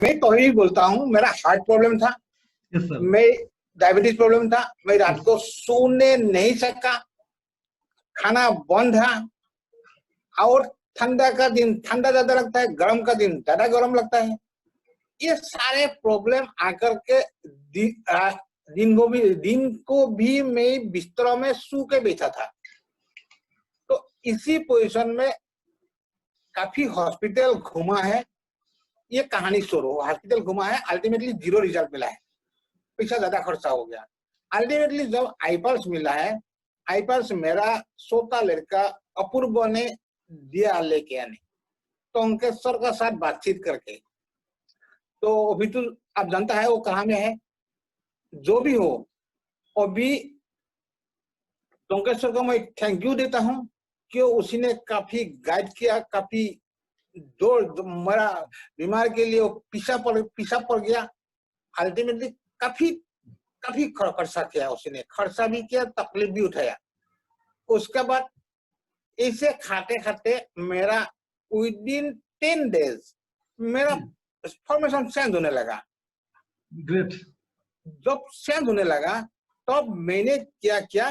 मैं तो ही बोलता हूँ, मेरा हार्ट प्रॉब्लम था, मैं डायबिटीज प्रॉब्लम था, मैं रात को सोने नहीं सका, खाना बंद था, और ठंडा का दिन ठंडा ज्यादा लगता है, गर्म का दिन ज्यादा गर्म लगता है। ये सारे प्रॉब्लम आकर के दिन को भी मैं बिस्तरों में सो के बैठा था। तो इसी पोजीशन में काफी हॉस्पिटल घुमा है, ये कहानी शुरू हॉस्पिटल घुमा है, अल्टीमेटली 0 रिजल्ट मिला है, पैसा ज्यादा खर्चा हो गया। अल्टीमेटली जब आईपल्स मिला है, आईपल्स मेरा सोता लड़का अपूर्व ने दिया लेके आने, तो उनके सर का साथ बातचीत करके, तो अभी तो आप जानता है वो कहाँ में है। जो भी हो, अभी टोंकेश्वर को मैं थैंक यू देता हूँ कि उसी ने काफी गाइड किया, काफी जो मेरा बीमार के लिए पीछा पड़ गया। अल्टीमेटली काफी खर्चा किया उसने, खर्चा भी किया, तकलीफ भी उठाया। उसके बाद इसे खाते खाते मेरा विदिन 10 डेज मेरा फॉर्मेशन चेंज होने लगा। ग्रेट। जब चेंज होने लगा तब मैंने क्या किया,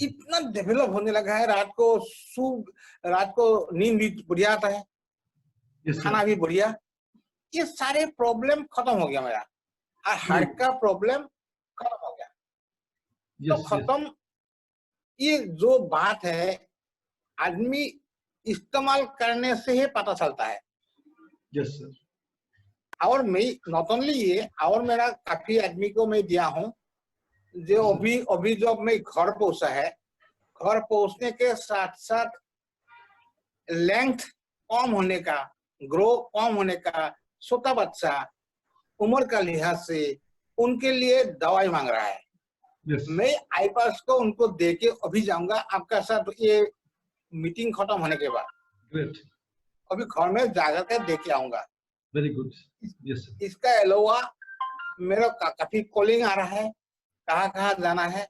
इतना डेवलप होने लगा है। रात को नींद भी बढ़िया आता है, खाना भी बढ़िया, ये सारे प्रॉब्लम खत्म हो गया मेरा, और हार्ट का प्रॉब्लम खत्म हो गया। तो खत्म। ये जो बात है आदमी इस्तेमाल करने से ही पता चलता है। Yes sir. और मैं नॉट ओनली ये, और मेरा काफी आदमी को मैं दिया हूँ, जो अभी जो मैं घर पहुंचा है, घर पहुंचने के साथ साथ लेंथ कम होने का, ग्रो कम होने का, छोटा बच्चा उम्र का लिहाज से उनके लिए दवाई मांग रहा है। मैं आईपास को उनको देके अभी जाऊंगा आपका साथ, ये मीटिंग खत्म होने के बाद अभी घर में जाकर के देके आऊंगा। Very good. यस। इसका अलावा मेरा काफी कॉलिंग आ रहा है, कहाँ जाना है।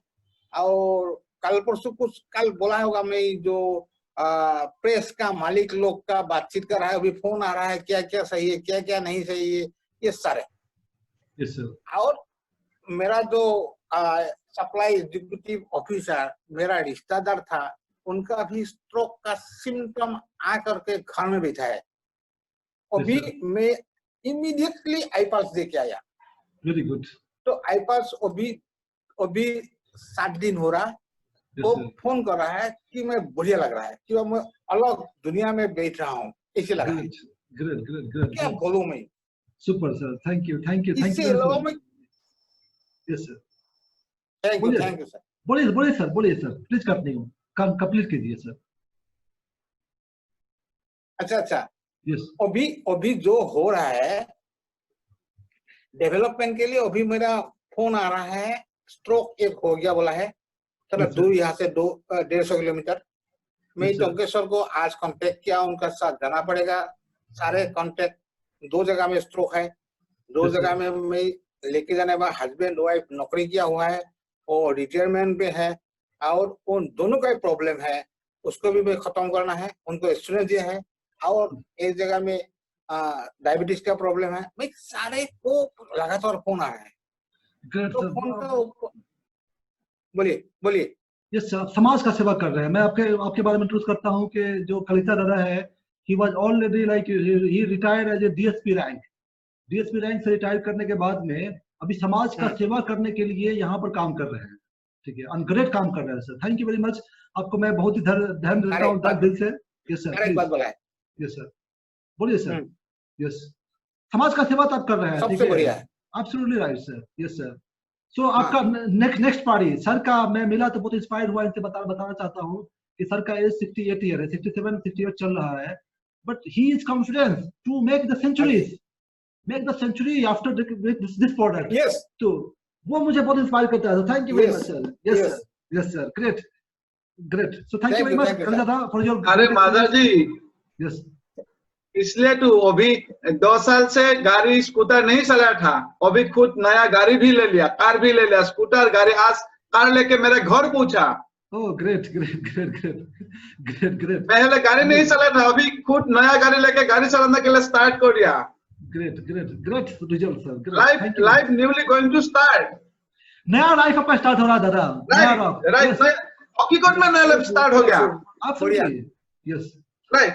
और कल परसों कुछ कल बोला होगा, मैं जो प्रेस का मालिक लोग का बातचीत कर रहा है, अभी फोन आ रहा है, क्या क्या सही है, क्या क्या नहीं सही है, ये सारे। Yes sir. और मेरा जो सप्लाई एग्जीक्यूटिव ऑफिसर मेरा रिश्तेदार था, उनका भी स्ट्रोक का सिम्टम आ करके घर में बैठा है। अभी मैं इमीडिएटली आईपास देके आया। Very good. तो आईपास अभी 7 दिन हो रहा है, वो फोन कर रहा है कि मैं बढ़िया लग रहा है, कि मैं अलग दुनिया में बैठ रहा हूँ, ऐसे लग रहा है। ग्रेट। क्या बोलूं मैं। Super sir, thank you. इससे अलावा मैं yes sir, thank you sir. बोलिए सर, प्लीज कंप्लीट कीजिए सर। अच्छा। यस। अभी जो हो रहा है डेवलपमेंट के लिए, अभी मेरा फोन आ रहा है, स्ट्रोक एक हो गया बोला है, चलो दूर यहाँ से 150 किलोमीटर। मैं टोंकेश्वर को आज कांटेक्ट किया, उनका साथ जाना पड़ेगा। सारे कांटेक्ट 2 जगह में स्ट्रोक है, 2 जगह में मैं लेके जाने वाला हस्बैंड वाइफ नौकरी किया हुआ है और रिटायरमेंट पे है, और उन दोनों का प्रॉब्लम है, उसको भी मैं खत्म करना है। उनको एक्सपीरियंस दिया है, और एक जगह में डायबिटीज का प्रॉब्लम है। मैं सारे को लगातार फोन आ रहा है। तो फोन को बोलिए। ये समाज का सेवा कर रहे हैं। मैं आपके बारे में इंट्रोड्यूस करता हूं कि जो कलिता दादा है, he was already like he retired as a DSP rank से रिटायर करने के बाद में अभी समाज का सेवा करने के लिए यहाँ पर काम कर रहे हैं। ठीक है, ग्रेट काम कर रहे हैं sir. Thank you very much. आपको मैं बहुत ही ध्यान देता हूँ दिल से। यस सर, एक बात बोला है। यस सर, बोलिए सर। यस, समाज का सेवा तो आप कर रहे हैं, सबसे बढ़िया है। Absolutely right sir. Yes sir. So आपका नेक्स्ट पार्टी सर का मैं मिला तो बहुत इंस्पायर्ड हुआ। इनसे बताना चाहता हूँ कि सर का एज 68 ईयर है, 67 68 चल रहा है, but he is confident to make the century after this product. Yes, तो वो मुझे बहुत इंस्पायर करता है। Thank you very much sir. Yes sir, great. So thank you very much for your. अरे माधव जी, यस, इसलिए तो अभी 2 साल से गाड़ी स्कूटर नहीं चला था, अभी खुद नया गाड़ी भी ले लिया, कार भी ले लिया, स्कूटर गाड़ी, आज कार लेके मेरे घर पहुंचा। Oh great. पहले गाड़ी नहीं चला था, अभी खुद नया गाड़ी लेके गाड़ी चलाने के लिए स्टार्ट कर दिया। Great result sir, great, Life, thank you. life newly going to start. नया लाइफ आपका स्टार्ट हो रहा है दादा, नया Right, right. हकीकत में नया लाइफ स्टार्ट हो गया। Absolutely, yes. Right.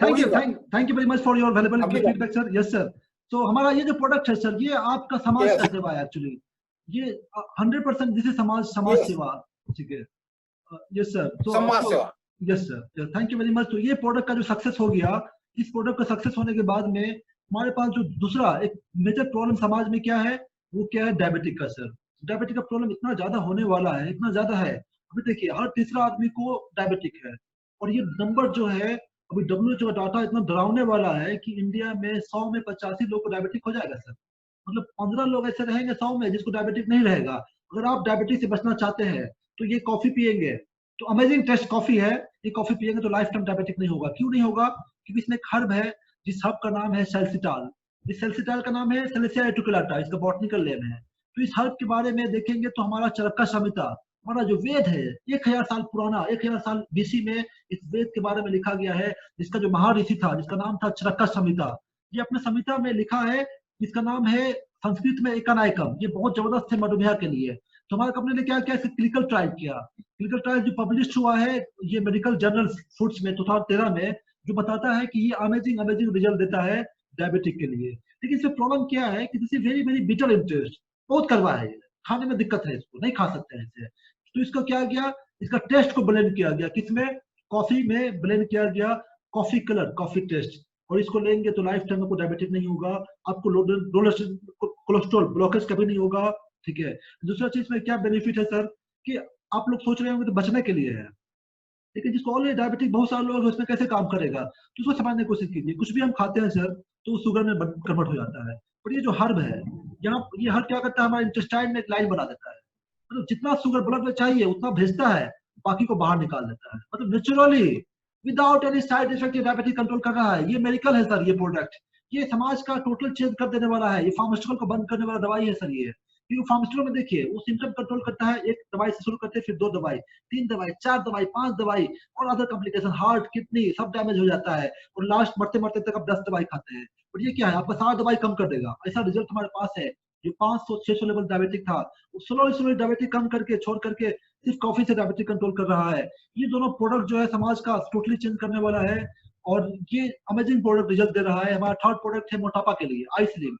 Thank you very much for your valuable अभी फीडबैक सर। Yes sir. तो हमारा ये जो प्रोडक्ट है सर, ये आपका समाज Yes. का सेवा है एक्चुअली, ये 100% दिस इज समाज Yes. सेवा, ठीक है। Yes sir. तो समाज सेवा। Yes sir, thank you very much. तो ये प्रोडक्ट का जो सक्सेस हो गया, इस प्रोडक्ट का सक्सेस होने के बाद में हमारे पास जो दूसरा एक मेजर प्रॉब्लम समाज में क्या है, वो क्या है, डायबिटिक का सर। डायबिटिक का प्रॉब्लम इतना ज्यादा होने वाला है, इतना ज्यादा है, अभी देखिए हर तीसरा आदमी को डायबिटिक है। और ये नंबर जो है, अभी WHO का डाटा इतना डरावने वाला है कि इंडिया में 100 में 85 लोग को डायबिटिक हो जाएगा सर। मतलब 15 लोग ऐसे रहेंगे 100 में जिसको डायबिटिक नहीं रहेगा। अगर आप डायबिटीज से बचना चाहते हैं तो ये कॉफी पिएंगे, तो अमेजिंग टेस्ट कॉफी है, ये कॉफी पिएंगे तो लाइफ टाइम डायबिटिक नहीं होगा। क्यों नहीं होगा? क्योंकि इसमें एक हर्ब है, जिस हर्ब का नाम है सैलसिटाल। इस सैलसिटाल का नाम है सेलेसिया रेटिकुलाटा, इसका बॉटनिकल नेम है। तो इस हर्ब के बारे में देखेंगे तो हमारा चरका संहिता, हमारा जो वेद है 1000 साल पुराना, 1000 साल BC में इस वेद के बारे में लिखा गया है, जिसका जो महर्षि था जिसका नाम था चरका संहिता। ये अपने संहिता में लिखा है, जिसका नाम है संस्कृत में एकनायकम। ये बहुत जबरदस्त है मधुमेह के लिए। तो हमारे कंपनी ने क्या किया, इसका क्लिनिकल ट्रायल किया। क्लिनिकल ट्रायल जो पब्लिश हुआ है ये मेडिकल जर्नल फूड्स में 2013 में, जो बताता है कि ये अमेजिंग रिजल्ट देता है डायबिटिक के लिए। लेकिन इसमें प्रॉब्लम क्या है कि this is very very bitter interest, बहुत कड़वा है, खाने में दिक्कत है, इसको नहीं खा सकते हैं इसे। तो इसका क्या गया, इसका टेस्ट को ब्लेंड किया गया, किसमें, कॉफी में ब्लेंड किया गया, कॉफी कलर, कॉफी टेस्ट। और इसको लेंगे तो लाइफ टाइम आपको डायबिटिक नहीं होगा, आपको कोलेस्ट्रॉल ब्लॉकेज कभी नहीं होगा, ठीक है। दूसरा चीज में क्या बेनिफिट है सर, कि आप लोग सोच रहे होंगे तो बचने के लिए है, लेकिन जिसको ऑलरेडी डायबिटिक बहुत सारे लोग हैं उसमें कैसे काम करेगा, तो उसको समझने की कोशिश कीजिए। कुछ भी हम खाते हैं सर तो शुगर में कन्वर्ट हो जाता है, पर ये जो हर्ब है यहाँ, ये हर्ब क्या करता है, हमारे इंटेस्टाइन में एक लाइन बना देता है, मतलब जितना शुगर ब्लड में चाहिए उतना भेजता है, बाकी को बाहर निकाल देता है, मतलब naturally without any side effect ये डायबिटीज कंट्रोल कर रहा है। ये मेडिकल है सर, ये प्रोडक्ट, ये समाज का टोटल चेंज कर देने वाला है, ये फार्मास्यूटिकल को बंद करने वाला दवाई है सर ये। क्योंकि फार्मास्यूटिकल में देखिए वो सिम्टम कंट्रोल करता है, एक दवाई से शुरू करते हैं, फिर 2 दवाई, 3 दवाई, 4 दवाई, 5 दवाई, और अदर कॉम्प्लिकेशन, हार्ट, किडनी सब डैमेज हो जाता है, और लास्ट मरते मरते तक आप 10 दवाई खाते हैं। और ये क्या है, आपका सारा दवाई कम कर देगा, ऐसा रिजल्ट हमारे पास है। जो 500-600 लेवल डायबिटिक था, स्लोली डायबिटिक कम करके, छोड़ करके सिर्फ कॉफी से डायबिटिक कंट्रोल कर रहा है। ये दोनों प्रोडक्ट जो है समाज का टोटली चेंज करने वाला है, और ये अमेजिंग प्रोडक्ट रिजल्ट दे रहा है। हमारा थर्ड प्रोडक्ट है मोटापा के लिए, आईस्लिम।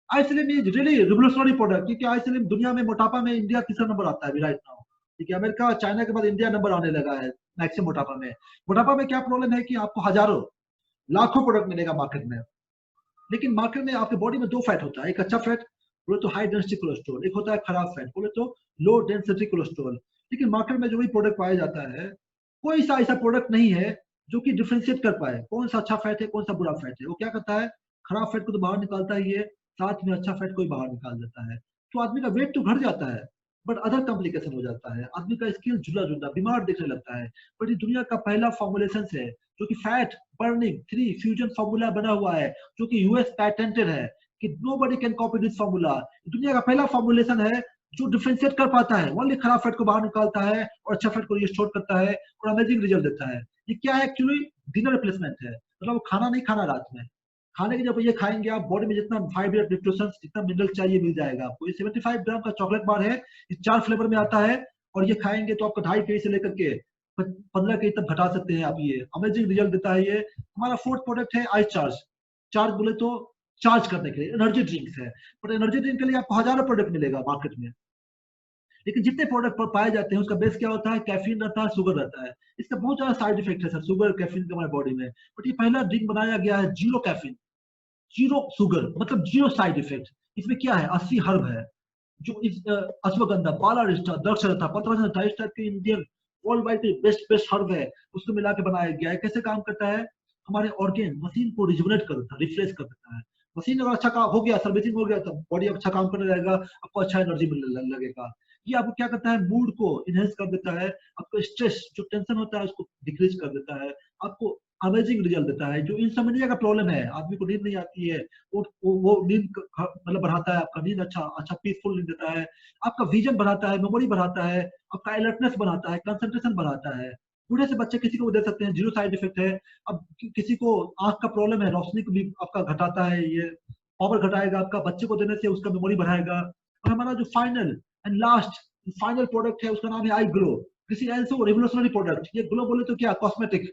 आईस्लिम इज रियली रिवोल्यूशनरी प्रोडक्ट, क्योंकि आईस्लिम दुनिया में मोटापा में इंडिया तीसरा नंबर आता है राइट नाउ, ठीक है। अमेरिका चाइना के बाद इंडिया नंबर आने लगा है मैक्सिमम मोटापा में। मोटापा में क्या प्रॉब्लम है कि आपको हजारों लाखों प्रोडक्ट मिलेगा मार्केट में, लेकिन मार्केट में आपके बॉडी में 2 फैट होता है, एक अच्छा फैट बोले तो हाई डेंसिटी कोलेस्ट्रॉल, एक होता है खराब फैट बोले तो लो डेंसिटी कोलेस्ट्रॉल। लेकिन मार्केट में जो भी प्रोडक्ट पाया जाता है, कोई सा ऐसा प्रोडक्ट नहीं है जो कि डिफरेंशिएट कर पाए कौन सा अच्छा फैट है कौन सा बुरा फैट है। वो क्या करता है, खराब फैट को तो बाहर निकालता ही है, साथ में अच्छा फैट को भी बाहर निकाल देता है। तो आदमी का वेट तो घट जाता है, बट अदर कॉम्प्लिकेशन हो जाता है, आदमी का स्किन झुला बीमार दिखने लगता है। बट ये दुनिया का पहला फॉर्मुलेशन है जो कि फैट बर्निंग 3 फ्यूजन फॉर्मूला बना हुआ है, जो कि यूएस पैटेंटेड है, कि nobody can copy this formula. दुनिया का पहला फॉर्मुलेशन है जो डिफरेंशिएट कर पाता है, ओनली खराब फैट को बाहर निकालता है और अच्छा फैट को रिस्टोर करता है और अमेजिंग रिजल्ट देता है। ये क्या है, एक्चुअली डिनर रिप्लेसमेंट है, मतलब खाना नहीं खाना रात में, खाने के जब ये खाएंगे आप बॉडी में जितना फाइबर न्यूट्रिशन जितना मिनरल चाहिए मिल जाएगा आपको। ये 75 ग्राम का चॉकलेट बार है, ये 4 फ्लेवर में आता है, और ये खाएंगे तो आपका 2.5 kg से लेकर के 15 kg तक घटा सकते हैं आप। ये अमेजिंग रिजल्ट देता है। ये हमारा फोर्थ प्रोडक्ट है आई चार्ज बोले तो चार्ज करने के लिए एनर्जी ड्रिंक्स है, बट एनर्जी ड्रिंक के लिए आपको हजारों प्रोडक्ट मिलेगा मार्केट में, लेकिन जितने प्रोडक्ट पर पाए जाते हैं उसका बेस क्या होता है, कैफीन रहता है, शुगर रहता है। इसका बहुत ज्यादा साइड इफेक्ट है सर शुगर कैफीन का हमारे बॉडी में, बट ये पहला ड्रिंक बनाया गया है जीरो कैफीन जीरो शुगर, मतलब जीरो साइड इफेक्ट। इसमें क्या है, 80 हर्ब है, जो अश्वगंधा, बालारिष्टा, दक्षरथा, पत्रजंता, इस टाइप के Indian world wide best herb है, उसको मिला के बनाया गया है। कैसे काम करता है, हमारे ऑर्गेन मशीन को रिजुवनेट कर देता है, रिफ्रेश कर देता है। मशीन अगर अच्छा काम हो गया, सर्विसिंग हो गया, तो बॉडी अच्छा काम करने लगेगा, आपको अच्छा एनर्जी मिलने लगेगा। ये आपको क्या करता है, मूड को इनहेंस कर देता है, आपको स्ट्रेस जो टेंशन होता है उसको डिक्रीज कर देता है, आपको अमेजिंग रिजल्ट देता है। जो इंसोम्निया का प्रॉब्लम है, आदमी को नींद नहीं आती है, वो नींद मतलब बढ़ाता है, आपका नींद अच्छा पीसफुल नींद देता है, आपका विजन बढ़ाता है, मेमोरी बढ़ाता है, आपका अलर्टनेस बढ़ाता है, कंसंट्रेशन बढ़ाता है। बूढ़े से बच्चे किसी को दे सकते हैं, जीरो साइड इफेक्ट है। अब किसी को आंख का प्रॉब्लम है, रोशनी को भी आपका घटाता है ये, पावर घटाएगा आपका, बच्चे को देने से उसका मेमोरी बढ़ाएगा। और हमारा जो final and last final product है उसका नाम है I glow. This is also revolutionary product. ये ग्लो बोले तो क्या, कॉस्मेटिक।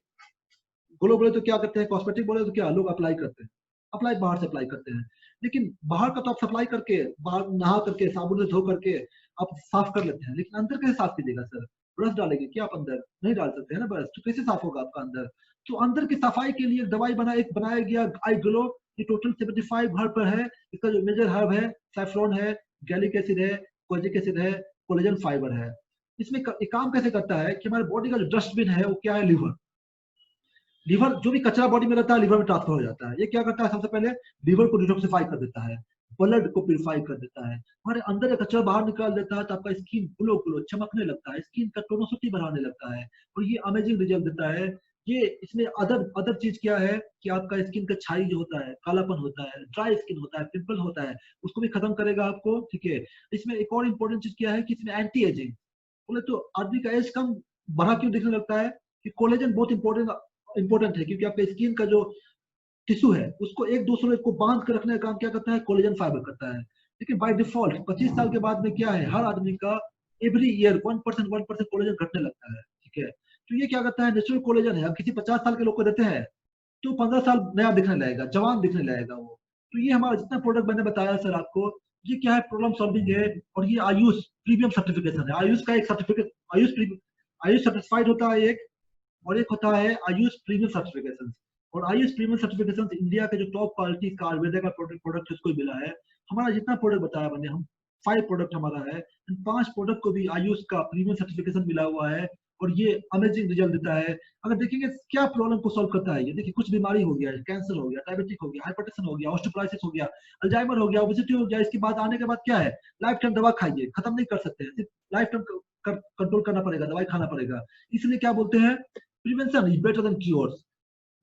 ग्लो बोले तो क्या करते हैं, कॉस्मेटिक बोले तो क्या, लोग अप्लाई करते हैं, अप्लाई बाहर से अप्लाई करते हैं। लेकिन बाहर का तो आप सप्लाई करके, बाहर नहा करके, साबुन से धो करके आप साफ कर लेते हैं, लेकिन अंदर कैसे साफ कीजिएगा सर? ब्रश डालेंगे क्या आप अंदर? नहीं डाल सकते हैं ना ब्रश, तो कैसे साफ होगा आपका अंदर? तो अंदर की सफाई के लिए एक दवाई बनाया गया आई ग्लो। ये टोटल 75 हर्ब पर है। इसका जो मेजर हर्ब है सैफ्रॉन है, गैलिक एसिड है, कोजिक एसिड है, कोलेजन फाइबर है। इसमें काम कैसे करता है कि हमारे बॉडी का जो डस्टबिन है वो क्या है, लिवर। लीवर जो भी कचरा बॉडी में रहता है लीवर में ट्रांसफर हो जाता है। ये क्या करता है, सबसे पहले लीवर को डिटॉक्सिफाई कर देता है, ब्लड को प्यूरिफाई कर देता है, हमारे अंदर का कचरा बाहर निकाल देता है, तो आपका स्किन ग्लो ग्लो चमकने लगता है, स्किन का टोनोसिटी बढ़ाने लगता है, और ये अमेजिंग रिजल्ट देता है। ये इसमें अदर चीज क्या है कि आपका स्किन का छाई जो होता है, कालापन होता है, ड्राई स्किन होता है, पिंपल होता है, उसको भी खत्म करेगा आपको, ठीक है। इसमें एक और इम्पोर्टेंट चीज क्या है कि इसमें एंटी एजिंग। बोले तो आदमी का एज कम बढ़ा क्यों दिखने लगता है कि कोलेजन बहुत इंपॉर्टेंट है, क्योंकि आपके स्किन का जो टिश्यू है उसको एक दूसरे को बांध कर रखने का काम क्या करता है, कोलेजन फाइबर करता है। लेकिन बाय डिफॉल्ट 25 साल के बाद में क्या है, हर आदमी का एवरी ईयर 1% कोलेजन घटने लगता है, ठीक है। तो ये क्या करता है, नेचुरल कोलेजन है। अब किसी 50 साल के लोग को देते हैं तो 15 साल नया दिखने लगेगा, जवान दिखने लगेगा वो। तो ये हमारा जितना प्रोडक्ट मैंने बताया सर आपको, ये क्या है, प्रॉब्लम सॉल्विंग है। और ये आयुष प्रीमियम सर्टिफिकेशन है। आयुष का एक सर्टिफिकेट, आयुष सर्टिफाइड होता है एक, और एक होता है आयुष प्रीमियम सर्टिफिकेशन। और आयुष प्रीमियम सर्टिफिकेशन इंडिया के जो टॉप क्वालिटी का आयुर्वेदा का प्रोडक्ट उसको मिला है। हमारा जितना प्रोडक्ट बताया मैंने, हम 5 प्रोडक्ट हमारा है, इन 5 प्रोडक्ट को भी आयुष का प्रीमियम सर्टिफिकेशन मिला हुआ है, और ये अमेजिंग रिजल्ट देता है। अगर देखेंगे क्या प्रॉब्लम को सॉल्व करता है ये, देखिए कुछ बीमारी हो गया, कैंसर हो गया, डायबिटिक हो गया, हाइपरटेंशन हो गया, ऑस्टियोपोरोसिस हो गया, अल्जाइमर हो गया, ओबेसिटी हो गया, इसके बाद आने के बाद क्या है, लाइफ टाइम दवा खाइए, खत्म नहीं कर सकते हैं, सिर्फ लाइफ टाइम कंट्रोल करना पड़ेगा, दवाई खाना पड़ेगा। इसलिए क्या बोलते हैं, prevention is better than cures.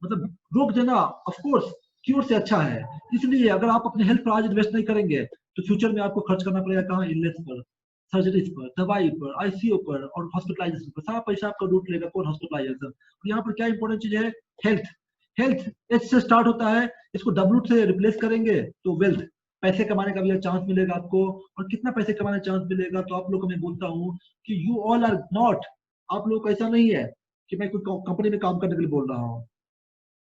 मतलब रोक देना ऑफ कोर्स क्योर से अच्छा है। इसलिए अगर आप अपने हेल्थ पर आज इन्वेस्ट नहीं करेंगे तो फ्यूचर में आपको खर्च करना पड़ेगा कहाँ, इलनेस पर, सर्जरीज पर, दवाई पर, आईसीयू पर और हॉस्पिटलाइजेशन पर। सारा पैसा आपका लूट लेगा कौन, हॉस्पिटलाइजेशन। यहाँ पर क्या इंपॉर्टेंट चीज है, हेल्थ। हेल्थ एच से स्टार्ट होता है, इसको डब्ल्यू से रिप्लेस करेंगे तो वेल्थ, पैसे कमाने का भी चांस मिलेगा आपको। और कितना पैसे कमाने का चांस मिलेगा, तो आप लोग को मैं बोलता हूँ कि यू ऑल आर नॉट, आप लोग को ऐसा नहीं है कि मैं कोई कंपनी में काम करने के लिए बोल रहा हूँ,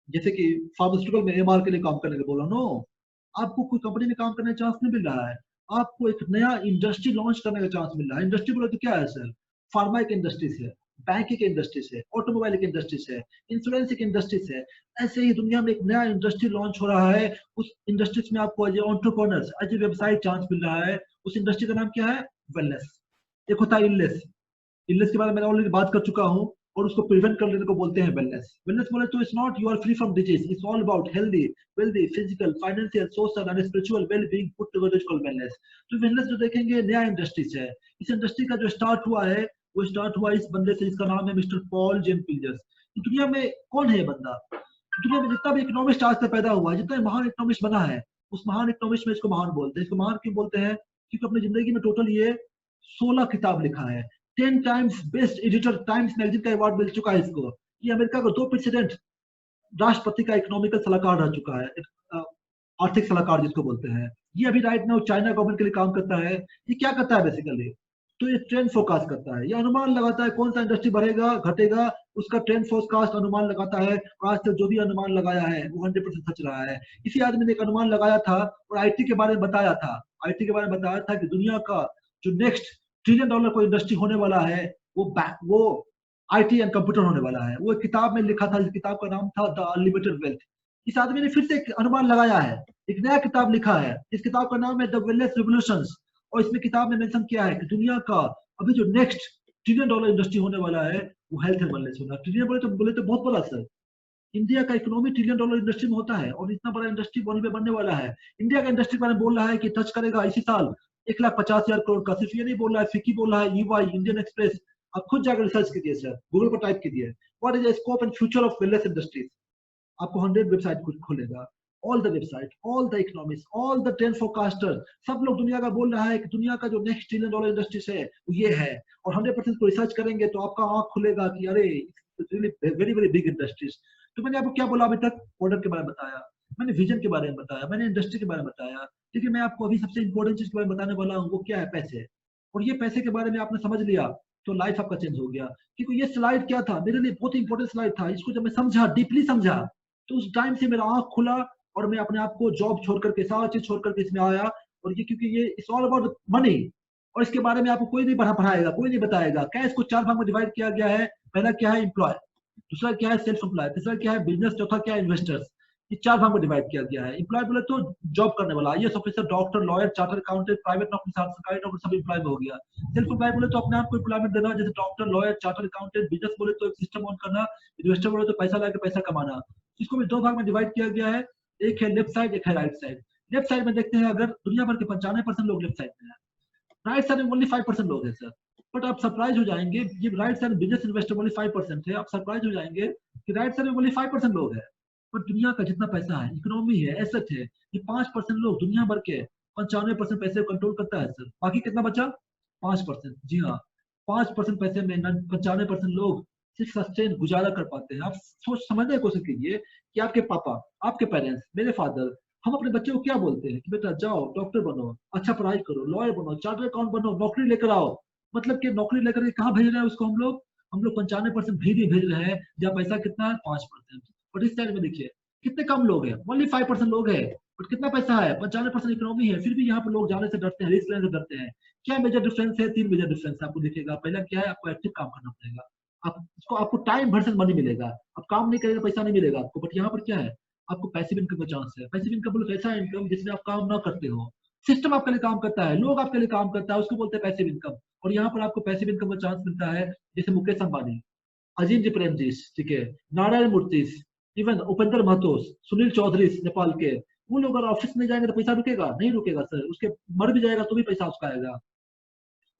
जैसे कि फार्मास्यूटिकल में एमआर के लिए काम करने के लिए बोला। नो, आपको कोई कंपनी में काम करने का चांस नहीं मिल रहा है, आपको एक नया इंडस्ट्री लॉन्च करने का चांस मिल रहा है। इंडस्ट्री बोले तो क्या है सर, फार्मा एक इंडस्ट्रीज है, बैंकिंग इंडस्ट्रीज है, ऑटोमोबाइल एक इंडस्ट्रीज है, इंश्योरेंस एक इंडस्ट्रीज है। ऐसे ही दुनिया में एक नया इंडस्ट्री लॉन्च हो रहा है, उस इंडस्ट्रीज में आपको as a entrepreneurs, as a व्यवसाय चांस मिल रहा है। उस इंडस्ट्री का नाम क्या है, वेलनेस। एक होता है इलनेस, इलनेस के बारे में मैंने ऑलरेडी बात कर चुका हूँ, और उसको प्रिवेंट कर लेने को बोलते हैं वेलनेस। वेलनेस बोले तो it's not you are free from disease, it's all about healthy, wealthy, physical, financial, social and spiritual well being put together is called wellness. तो वेलनेस जो देखेंगे नया इंडस्ट्रीज है। इस इंडस्ट्री का जो स्टार्ट हुआ है वो स्टार्ट हुआ इस बंदे से, जिसका नाम है मिस्टर पॉल जेम्स पिल्जर्स। दुनिया में कौन है ये बंदा, दुनिया में जितना भी इकोनॉमिस्ट आज तक पैदा हुआ है, जितना महान इकोनॉमिस्ट बना है, उस महान इकोनॉमिस्ट में इसको महान बोलते हैं। इसको महान क्यों बोलते हैं, क्योंकि अपनी जिंदगी में टोटल ये 16 किताब लिखा है, 10 times best editor times magazine का अवार्ड मिल चुका है इसको। ये अमेरिका का 2 प्रेसिडेंट राष्ट्रपति का इकोनॉमिकल सलाहकार रह चुका है, आर्थिक सलाहकार जिसको बोलते हैं। ये अभी राइट नाउ चाइना गवर्नमेंट के लिए काम करता है। ये क्या करता है बेसिकली, तो ये ट्रेंड फोरकास्ट करता है, ये अनुमान लगाता है कौन सा इंडस्ट्री बढ़ेगा घटेगा, उसका ट्रेंड फोरकास्ट अनुमान लगाता है। और आज तक जो भी अनुमान लगाया है वो 100% सच रहा है। इसी आदमी ने एक अनुमान लगाया था और आईटी के बारे में बताया था, आईटी के बारे में बताया था कि दुनिया का जो नेक्स्ट $1 ट्रिलियन कोई इंडस्ट्री होने वाला है वो आईटी एंड कंप्यूटर होने वाला है। वो एक किताब में लिखा था, इस किताब का नाम था द अनलिमिटेड वेल्थ। इस आदमी ने फिर से एक अनुमान लगाया है, एक नया किताब लिखा है, इस किताब का नाम है द वेलनेस रिवोल्यूशंस। और इसमें किताब में मेंशन किया है कि दुनिया का अभी जो नेक्स्ट $1 ट्रिलियन इंडस्ट्री होने वाला है वो हेल्थ एंड वेलनेस होना। ट्रिलियन बोले तो बहुत बड़ा सर, इंडिया का इकोनॉमी $1 ट्रिलियन इंडस्ट्री में होता है, और इतना बड़ा इंडस्ट्री बनने वाला है। इंडिया का इंडस्ट्री बारे में बोल रहा है कि टच करेगा इसी साल 1,50,000 करोड़ का। सिर्फ ये नहीं बोल रहा है, फिक्की बोल रहा है, ईवाई, इंडियन एक्सप्रेस। आप खुद जाकर रिसर्च कीजिए सर, गूगल पर टाइप कीजिए what is the scope and future of wellness industries. आपको 100 वेबसाइट खुलेगा, all the website, all the economist, all the trend forecaster, सब लोग दुनिया का बोल रहा है कि दुनिया का जो नेक्स्ट $1 ट्रिलियन इंडस्ट्रीज है वो ये है। और 100% को रिसर्च करेंगे तो आपका आंख खुलेगा कि अरे वेरी वेरी बिग इंडस्ट्रीज। तो मैंने आपको क्या बोला अभी तक, प्रोडक्ट के बारे में बताया, मैंने विजन के बारे में बताया, मैंने इंडस्ट्री के बारे में बताया। लेकिन मैं आपको अभी सबसे इंपॉर्टेंट चीज के बारे में बताने वाला हूँ, वो क्या है? पैसे। और ये पैसे के बारे में आपने समझ लिया तो लाइफ आपका चेंज हो गया। क्योंकि ये स्लाइड क्या था, मेरे लिए बहुत इंपॉर्टेंट स्लाइड था। इसको जब मैं समझा, डीपली समझा, तो उस टाइम से मेरा आंख खुला और मैं अपने आप को जॉब छोड़ करके, सारा चीज छोड़ करके इसमें आया। और ये क्योंकि ये इट्स ऑल अबाउट मनी, और इसके बारे में आपको कोई नहीं पढ़ाएगा, कोई नहीं बताएगा। क्या इसको 4 भाग में डिवाइड किया गया है? पहला क्या है? एम्प्लॉय, दूसरा क्या है? सेल्फ एम्प्लॉय, तीसरा क्या है? बिजनेस, चौथा क्या है? इन्वेस्टर्स। ये 4 भाग में डिवाइड किया गया है। एम्प्लॉय बोले तो जॉब करने वाला, IAS officer, doctor, lawyer, chartered accountant, private नौकरी, सरकारी नौकरी, सब एम्प्लॉय में हो गया। सेल्फ एम्प्लॉय बोले तो अपने आप को एम्प्लॉयमेंट देना, जैसे doctor, lawyer, chartered accountant. Business बोले तो एक सिस्टम ऑन करना। इन्वेस्टर बोले तो पैसा लाके पैसा कमाना। इसको भी 2 भाग में डिवाइड किया गया है, एक है लेफ्ट साइड, एक है राइट साइड। लेफ्ट साइड में देखते हैं, अगर दुनिया भर के 95% लोग लेफ्ट साइड में है, राइट साइड में ओनली 5% लोग हैं सर। बट आप सरप्राइज हो जाएंगे, ये right side business investor only 5% है। आप सरप्राइज हो जाएंगे कि राइट साइड में ओनली 5% लोग हैं। पर दुनिया का जितना पैसा है, इकोनॉमी है, एसेट है, ये 5% लोग दुनिया भर के 95% पैसे को कंट्रोल करता है सर। बाकी कितना बचा? 5%। जी हाँ, 5% पैसे में 95% लोग सिर्फ सस्टेन, गुजारा कर पाते हैं। आप सोच समझने की कोशिश कीजिए कि आपके पापा, आपके पेरेंट्स, मेरे फादर, हम अपने बच्चे को क्या बोलते हैं कि बेटा जाओ डॉक्टर बनो, अच्छा पढ़ाई करो, लॉयर बनो, चार्टर्ड अकाउंट बनो, नौकरी लेकर आओ। मतलब कि नौकरी लेकर के कहाँ भेज रहे हैं उसको? हम लोग 95% भी नहीं भेज रहे हैं, जहाँ पैसा कितना है? 5%। बट इस साइड में देखिए कितने कम लोग हैं, ओनली 5% लोग हैं, बट कितना पैसा है? 95% इकोनॉमी है। फिर भी यहाँ पर लोग जाने से डरते हैं, रिस्क लेने से डरते हैं। क्या मेजर डिफरेंस है? 3 मेजर डिफरेंस आपको दिखेगा। पहला क्या है? आपको एक्टिव काम करना पड़ेगा। आपको टाइम वर्सेस मनी मिलेगा। आप काम नहीं करेंगे, पैसा नहीं मिलेगा आपको। बट यहाँ पर क्या है? आपको पैसिव इनकम का चांस है। पैसिव इनकम बोलो ऐसा इनकम जिसमें आप काम ना करते हो, सिस्टम आपके लिए काम करता है, लोग आपके लिए काम करता है, उसको बोलते हैं पैसिव इनकम। और यहाँ पर आपको पैसिव इनकम का चांस मिलता है, जैसे मुकेश अंबानी, अजीम जी प्रेमजीस, ठीक है, नारायण मूर्ति, इवन उपेंद्र महतो, सुनील चौधरी नेपाल के। वो लोग अगर ऑफिस में जाएंगे तो पैसा रुकेगा? नहीं रुकेगा सर। उसके मर भी जाएगा तो भी पैसा उसका आएगा।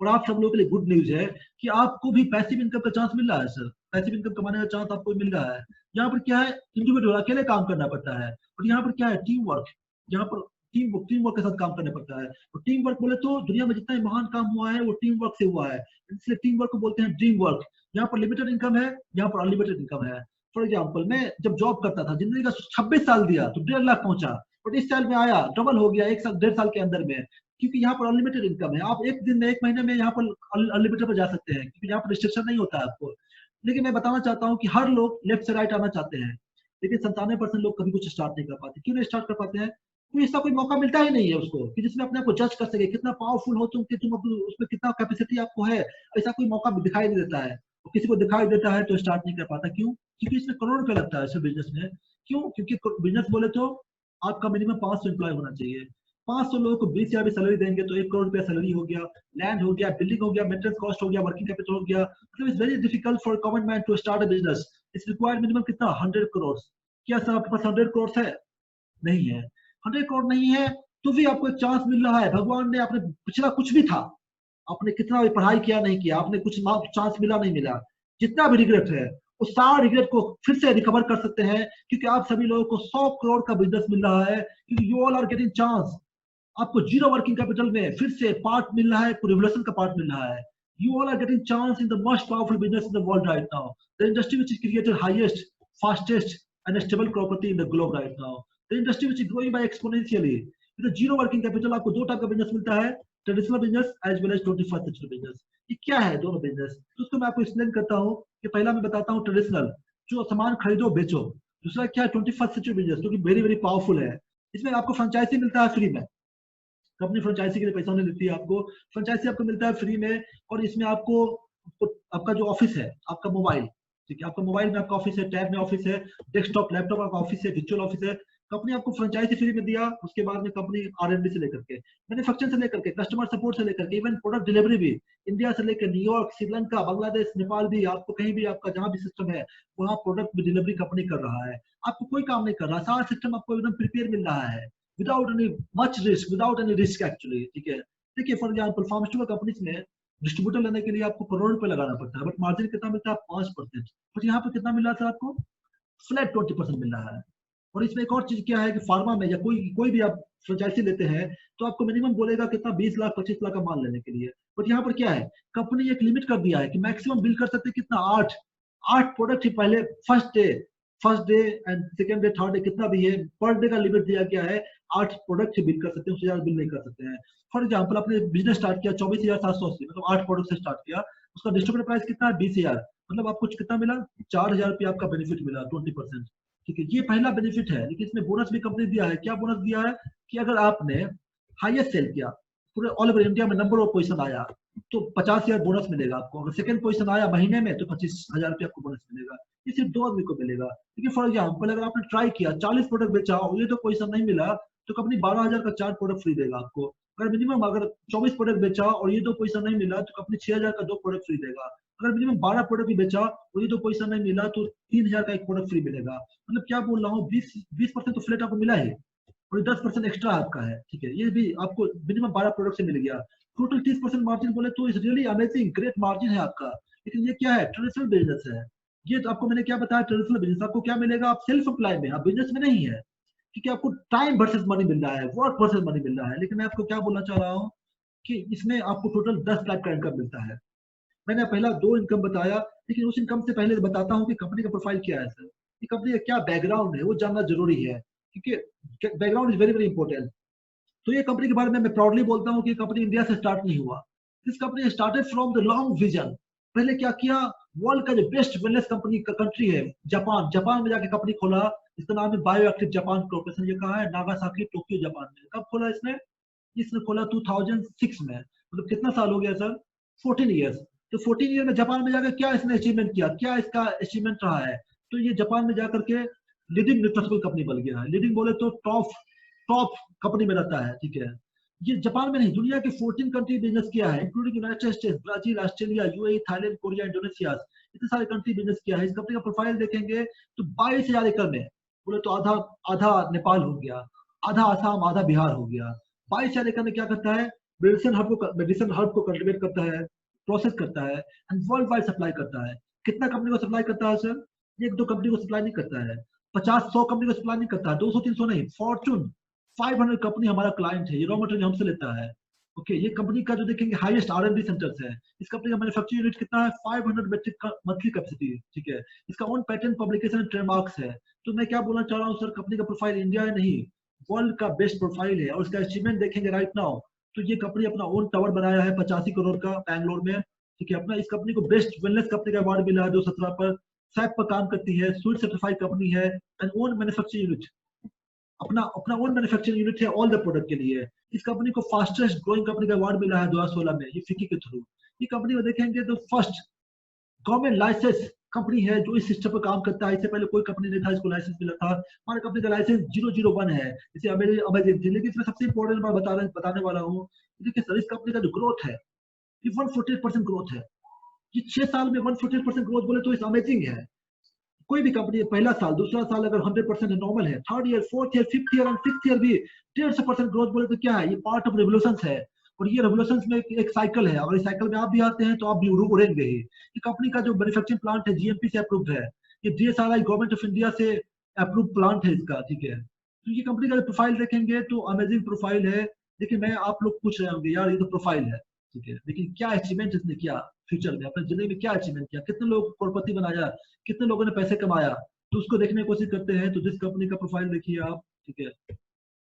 और आप सब लोगों के लिए गुड न्यूज है कि आपको भी पैसिव इनकम का चांस मिल रहा है सर। पैसिव इनकम कमाने का चांस आपको मिल रहा है। यहाँ पर क्या है? इंडिविजुअल अकेले काम करना पड़ता है। और यहाँ पर क्या है? Team work. यहाँ पर टीम वर्क के साथ काम करना पड़ता है। और टीम वर्क बोले तो दुनिया में जितना महान काम हुआ है वो टीम वर्क से हुआ है, इसलिए टीम वर्क को बोलते हैं ड्रीम वर्क। यहाँ पर लिमिटेड इनकम है, यहाँ पर अनलिमिटेड इनकम है। फॉर एग्जाम्पल, मैं जब जॉब करता था, जिंदगी का 26 साल दिया तो 1.5 लाख पहुंचा। बट इस साल में आया, डबल हो गया 1 साल 1.5 साल के अंदर में। क्योंकि यहाँ पर अनलिमिटेड इनकम है। आप एक दिन में, एक महीने में यहाँ पर अनलिमिटेड पर जा सकते हैं, क्योंकि यहाँ पर रिस्ट्रिक्शन नहीं होता है आपको। लेकिन मैं बताना चाहता हूँ कि हर लोग लेफ्ट से राइट आना चाहते हैं, लेकिन 97% लोग कभी कुछ स्टार्ट नहीं कर पाते। क्यों नहीं स्टार्ट कर पाते हैं? कोई ऐसा कोई मौका मिलता ही नहीं है उसको कि जिसमें अपने आप को जज कर सके, कितना पावरफुल हो तुम, कि तुम उसमें कितना कैपेसिटी आपको है। ऐसा कोई मौका दिखाई नहीं देता है। और किसी को दिखाई देता है तो स्टार्ट नहीं कर पाता। क्यों? क्योंकि इसमें करोड़ रुपया लगता है इस बिजनेस में। क्यों? क्योंकि बिजनेस बोले तो आपका मिनिमम 500 एम्प्लॉय होना चाहिए। 500 लोगों को 20,000 भी सैलरी देंगे तो 1 करोड़ रुपया सैलरी हो गया, लैंड हो गया, बिल्डिंग हो गया, मेंटेनेंस कॉस्ट हो गया, वर्किंग कैपिटल हो गया। मतलब it's very difficult for common man to start a business. It's required minimum कितना? 100 करोड़। क्या सर आपके पास 100 करोड़ है? नहीं है। 100 करोड़ नहीं है तो भी आपको एक चांस मिल रहा है। भगवान ने, आपने पिछला कुछ भी था, आपने कितना भी पढ़ाई किया नहीं किया, आपने कुछ चांस मिला नहीं मिला, जितना भी रिग्रेट है उस सारा रिग्रेट को फिर से रिकवर कर सकते हैं। क्योंकि आप सभी लोगों को 100 करोड़ का बिजनेस मिल रहा है, क्योंकि you all are getting chance. आपको जीरो वर्किंग कैपिटल में फिर से पार्ट मिल रहा है, रिवोल्यूशन का पार्ट मिल रहा है। You all are getting chance in the most powerful business in the world right now, the industry which is created highest, fastest and stable property in the globe right now, the industry which is growing by exponentially. With zero working capital आपको 2 type का business मिलता है, traditional business as well as 21st century business. ये क्या है दोनों business? तो उसको मैं आपको एक्सप्लेन करता हूँ कि पहला मैं बताता हूँ ट्रेडिशनल, जो सामान खरीदो बेचो। दूसरा क्या है? 21st सेंचुरी बिजनेस, जो कि वेरी वेरी पावरफुल है। इसमें आपको फ्रेंचाइजी मिलता है फ्री में। कंपनी फ्रेंचाइजी के लिए पैसा नहीं देती है आपको, फ्रेंचाइजी आपको मिलता है फ्री में। और इसमें आपको आपका जो ऑफिस है, आपका मोबाइल, ठीक है, आपका मोबाइल में आपका ऑफिस है, टैब में ऑफिस है, डेस्कटॉप लैपटॉप आपका ऑफिस है, वर्चुअल ऑफिस है। कंपनी आपको फ्रेंचाइजी फ्री में दिया। उसके बाद में कंपनी R&D से लेकर के, मैन्युफैक्चरिंग से लेकर के, कस्टमर सपोर्ट से लेकर के, इवन प्रोडक्ट डिलीवरी भी, इंडिया से लेकर न्यूयॉर्क, श्रीलंका, बांग्लादेश, नेपाल भी, आपको कहीं भी आपका जहां भी सिस्टम है वहां प्रोडक्ट भी डिलीवरी कंपनी कर रहा है। आपको कोई काम नहीं कर रहा, सारा सिस्टम आपको एकदम प्रिपेयर मिल रहा है, without any much risk, without any risk actually, ठीक है। देखिए फॉर एग्जाम्पल फार्मास्यूटिकल कंपनीज में डिस्ट्रीब्यूटर लेने के लिए आपको करोड़ रुपए लगाना पड़ता है, बट मार्जिन कितना मिलता है? 5%। बट यहाँ पर कितना मिल रहा था आपको? फ्लैट 20% मिल रहा है। और इसमें एक और चीज क्या है कि फार्मा में या कोई भी आप फ्रेंचाइजी लेते हैं तो आपको मिनिमम बोलेगा कितना? 20 लाख 25 लाख का माल लेने के लिए। बट यहाँ पर क्या है? कंपनी एक लिमिट कर दिया है कि मैक्सिमम बिल कर सकते कितना? 8 प्रोडक्ट ही पहले first day first day and second day third day कितना भी है, पर डे का लिमिट दिया गया है, 8 प्रोडक्ट बिल कर सकते हैं, उससे ज्यादा बिल नहीं कर सकते हैं। फॉर एग्जाम्पल आपने बिजनेस स्टार्ट किया 24,780, मतलब 8 प्रोडक्ट से स्टार्ट किया, उसका डिस्ट्रीब्यूटर प्राइस कितना है 20,000, मतलब आपको कितना मिला 4,000 रुपया आपका बेनिफिट मिला 20%। ठीक है, ये पहला बेनिफिट है। लेकिन इसमें बोनस भी कंपनी दिया है। क्या बोनस दिया है कि अगर आपने हाईएस्ट सेल किया, पूरे ऑल ओवर इंडिया में नंबर ऑफ पोजीशन आया, तो 50,000 बोनस मिलेगा आपको। अगर सेकंड पोजीशन आया महीने में तो 25,000 रुपया आपको बोनस मिलेगा। ये सिर्फ 2 आदमी को मिलेगा। देखिए फॉर एग्जाम्पल अगर आपने ट्राई किया 40 प्रोडक्ट बेचा और ये तो पोजीशन नहीं मिला, तो कंपनी 12,000 का 4 प्रोडक्ट फ्री देगा आपको। अगर मिनिमम अगर 24 प्रोडक्ट बेचा और ये 2 पोजीशन नहीं मिला, तो कंपनी 6,000 का 2 प्रोडक्ट फ्री देगा। अगर मिनिमम 12 प्रोडक्ट भी बेचा और ये 2 पोजीशन नहीं मिला, तो 3,000 का 1 प्रोडक्ट फ्री मिलेगा। मतलब क्या बोल रहा हूँ, 20% तो फ्लैट आपको मिला है और 10% एक्स्ट्रा आपका है। ठीक है, ये भी आपको मिनिमम 12 प्रोडक्ट से मिल गया। टोटल 30% मार्जिन बोले तो is really amazing, great margin है आपका। लेकिन ये क्या है, ट्रेडिशनल बिजनेस है। ये तो आपको मैंने क्या बताया, ट्रेडिशनल बिजनेस आपको क्या मिलेगा, आप सेल्फ अप्लाई में, आप बिजनेस में नहीं है। क्योंकि आपको टाइम वर्सेस मनी मिल रहा है, वर्क वर्सेस मनी मिल रहा है। लेकिन मैं आपको क्या बोलना चाह रहा हूँ कि इसमें आपको टोटल 10 लाख का इनकम मिलता है। मैंने पहला 2 इनकम बताया, लेकिन उस इनकम से पहले बताता हूँ कि कंपनी का प्रोफाइल क्या है सर, कि कंपनी का क्या बैकग्राउंड है वो जानना जरूरी है, क्योंकि background is very very important. तो ये कंपनी के बारे में मैं प्राउडली बोलता हूँ कि कंपनी इंडिया से स्टार्ट नहीं हुआ। This company started from the long vision. पहले क्या किया, वर्ल्ड का जो बेस्ट वेलनेस कंपनी का कंट्री है जापान, जापान में जाके कंपनी खोला। इसका नाम है बायोएक्टिव जापान कॉर्पोरेशन। ये कहा है नागासाकी टोक्यो जापान में। कब खोला इसने, इसने खोला 2006 में। मतलब कितना साल हो गया सर, 14 ईयर्स। तो 14 ईयर में जापान में जाकर क्या इसने अचीवमेंट किया, क्या इसका अचीवमेंट रहा है, तो ये जापान में जाकर के लीडिंग न्यूट्रिशनल कंपनी बन गया है। लीडिंग बोले तो टॉप कंपनी में रहता है। ठीक है, ये जापान में नहीं, दुनिया के 14 कंट्री बिजनेस किया है, including United states, Brazil, Australia, UAE, Thailand, Korea, Indonesia, इतने सारे कंट्री बिजनेस किया है। इस कंपनी का प्रोफाइल देखेंगे तो 22,000 एकड़ में, बोले तो आधा आधा नेपाल हो गया, आधा आसाम, आधा बिहार हो गया। 22,000 एकड़ में क्या करता है, मेडिसिन हर्ब को कल्टीवेट करता है, प्रोसेस करता है एंड वर्ल्ड वाइड सप्लाई करता है। कितना कंपनी को सप्लाई करता है सर, एक दो कंपनी को सप्लाई नहीं करता है, 50-100 कंपनी को सप्लाई नहीं करता है, 200-300 नहीं, फॉर्चून 500 कंपनी हमारा क्लाइंट है। ये रॉ मटेरियल हमसे लेता है। ओके, ये कंपनी का जो देखेंगे हाईएस्ट R&D सेंटर्स है। इस कंपनी का मैन्युफैक्चरिंग यूनिट कितना है, 500 मेट्रिक मंथली कैपेसिटी। ठीक है, इसका ओन पेटेंट पब्लिकेशन ट्रेडमार्क्स है। तो मैं क्या बोलना चाह रहा हूँ सर, कंपनी का प्रोफाइल इंडिया है नहीं, वर्ल्ड का बेस्ट प्रोफाइल है। और इसका अचीवमेंट देखेंगे राइट नाउ, तो ये कंपनी अपना ओन टावर बनाया है 85 करोड़ का बैंगलोर में। ठीक है, अपना इस कंपनी को बेस्ट वेलनेस कंपनी का अवार्ड मिला है 2017 पर। सैप पर काम करती है, स्वीट सर्टिफाइड कंपनी है एंड ओन मैन्युफैक्चरिंग यूनिट, अपना अपना ओन मैन्युफैक्चरिंग यूनिट है ऑल द प्रोडक्ट के लिए। इस कंपनी को फास्टेस्ट ग्रोइंग कंपनी का अवार्ड मिला है 2016 में, ये फिकी के थ्रू। ये कंपनी को देखेंगे तो फर्स्ट गवर्नमेंट लाइसेंस कंपनी है जो इस सिस्टम पर काम करता है। इससे पहले कोई कंपनी नहीं था इसको लाइसेंस मिला था। हमारे कंपनी का लाइसेंस 001 है, जैसे अमेजिंग थी। लेकिन इसमें सबसे इंपॉर्टेंट बात बताने वाला हूँ, देखिए सर, इस कंपनी का जो ग्रोथ है ये 148% ग्रोथ है। ये 6 साल में 148% ग्रोथ बोले तो इस अमेजिंग है। कोई भी कंपनी पहला साल दूसरा साल अगर 100% नॉर्मल है, third year, fourth year, fifth year and sixth year भी 150% ग्रोथ बोले तो क्या है, ये पार्ट ऑफ रेवोल्यूशन है। और ये रेवोल्यूशन में एक साइकिल है, और इस साइकिल में आप भी आते हैं तो आप भी उड़ेंगे ही। ये कंपनी का जो मैन्युफैक्चरिंग प्लांट है GMP से अप्रूव्ड है, ये DSRI गवर्नमेंट ऑफ इंडिया से अप्रूव प्लांट है इसका। ठीक है, तो ये कंपनी का प्रोफाइल देखेंगे तो अमेजिंग प्रोफाइल है। लेकिन मैं आप लोग पूछ रहे होंगे यार ये तो प्रोफाइल है, ठीक है, लेकिन क्या अचीवमेंट इसने किया फ्यूचर में, अपने जिंदगी में क्या अचीवमेंट किया, कितने लोग करोड़पति बनाया, कितने लोगों ने पैसे कमाया, तो उसको देखने की कोशिश करते हैं। तो जिस कंपनी का प्रोफाइल देखिए आप, ठीक है,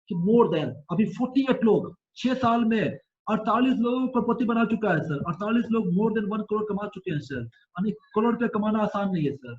कि मोर देन अभी 48 लोग 6 साल में 48 लोगों को करोड़पति बना चुका है सर। 48 लोग मोर देन 1 करोड़ कमा चुके हैं सर। यानी करोड़ रुपया कमाना आसान नहीं है सर,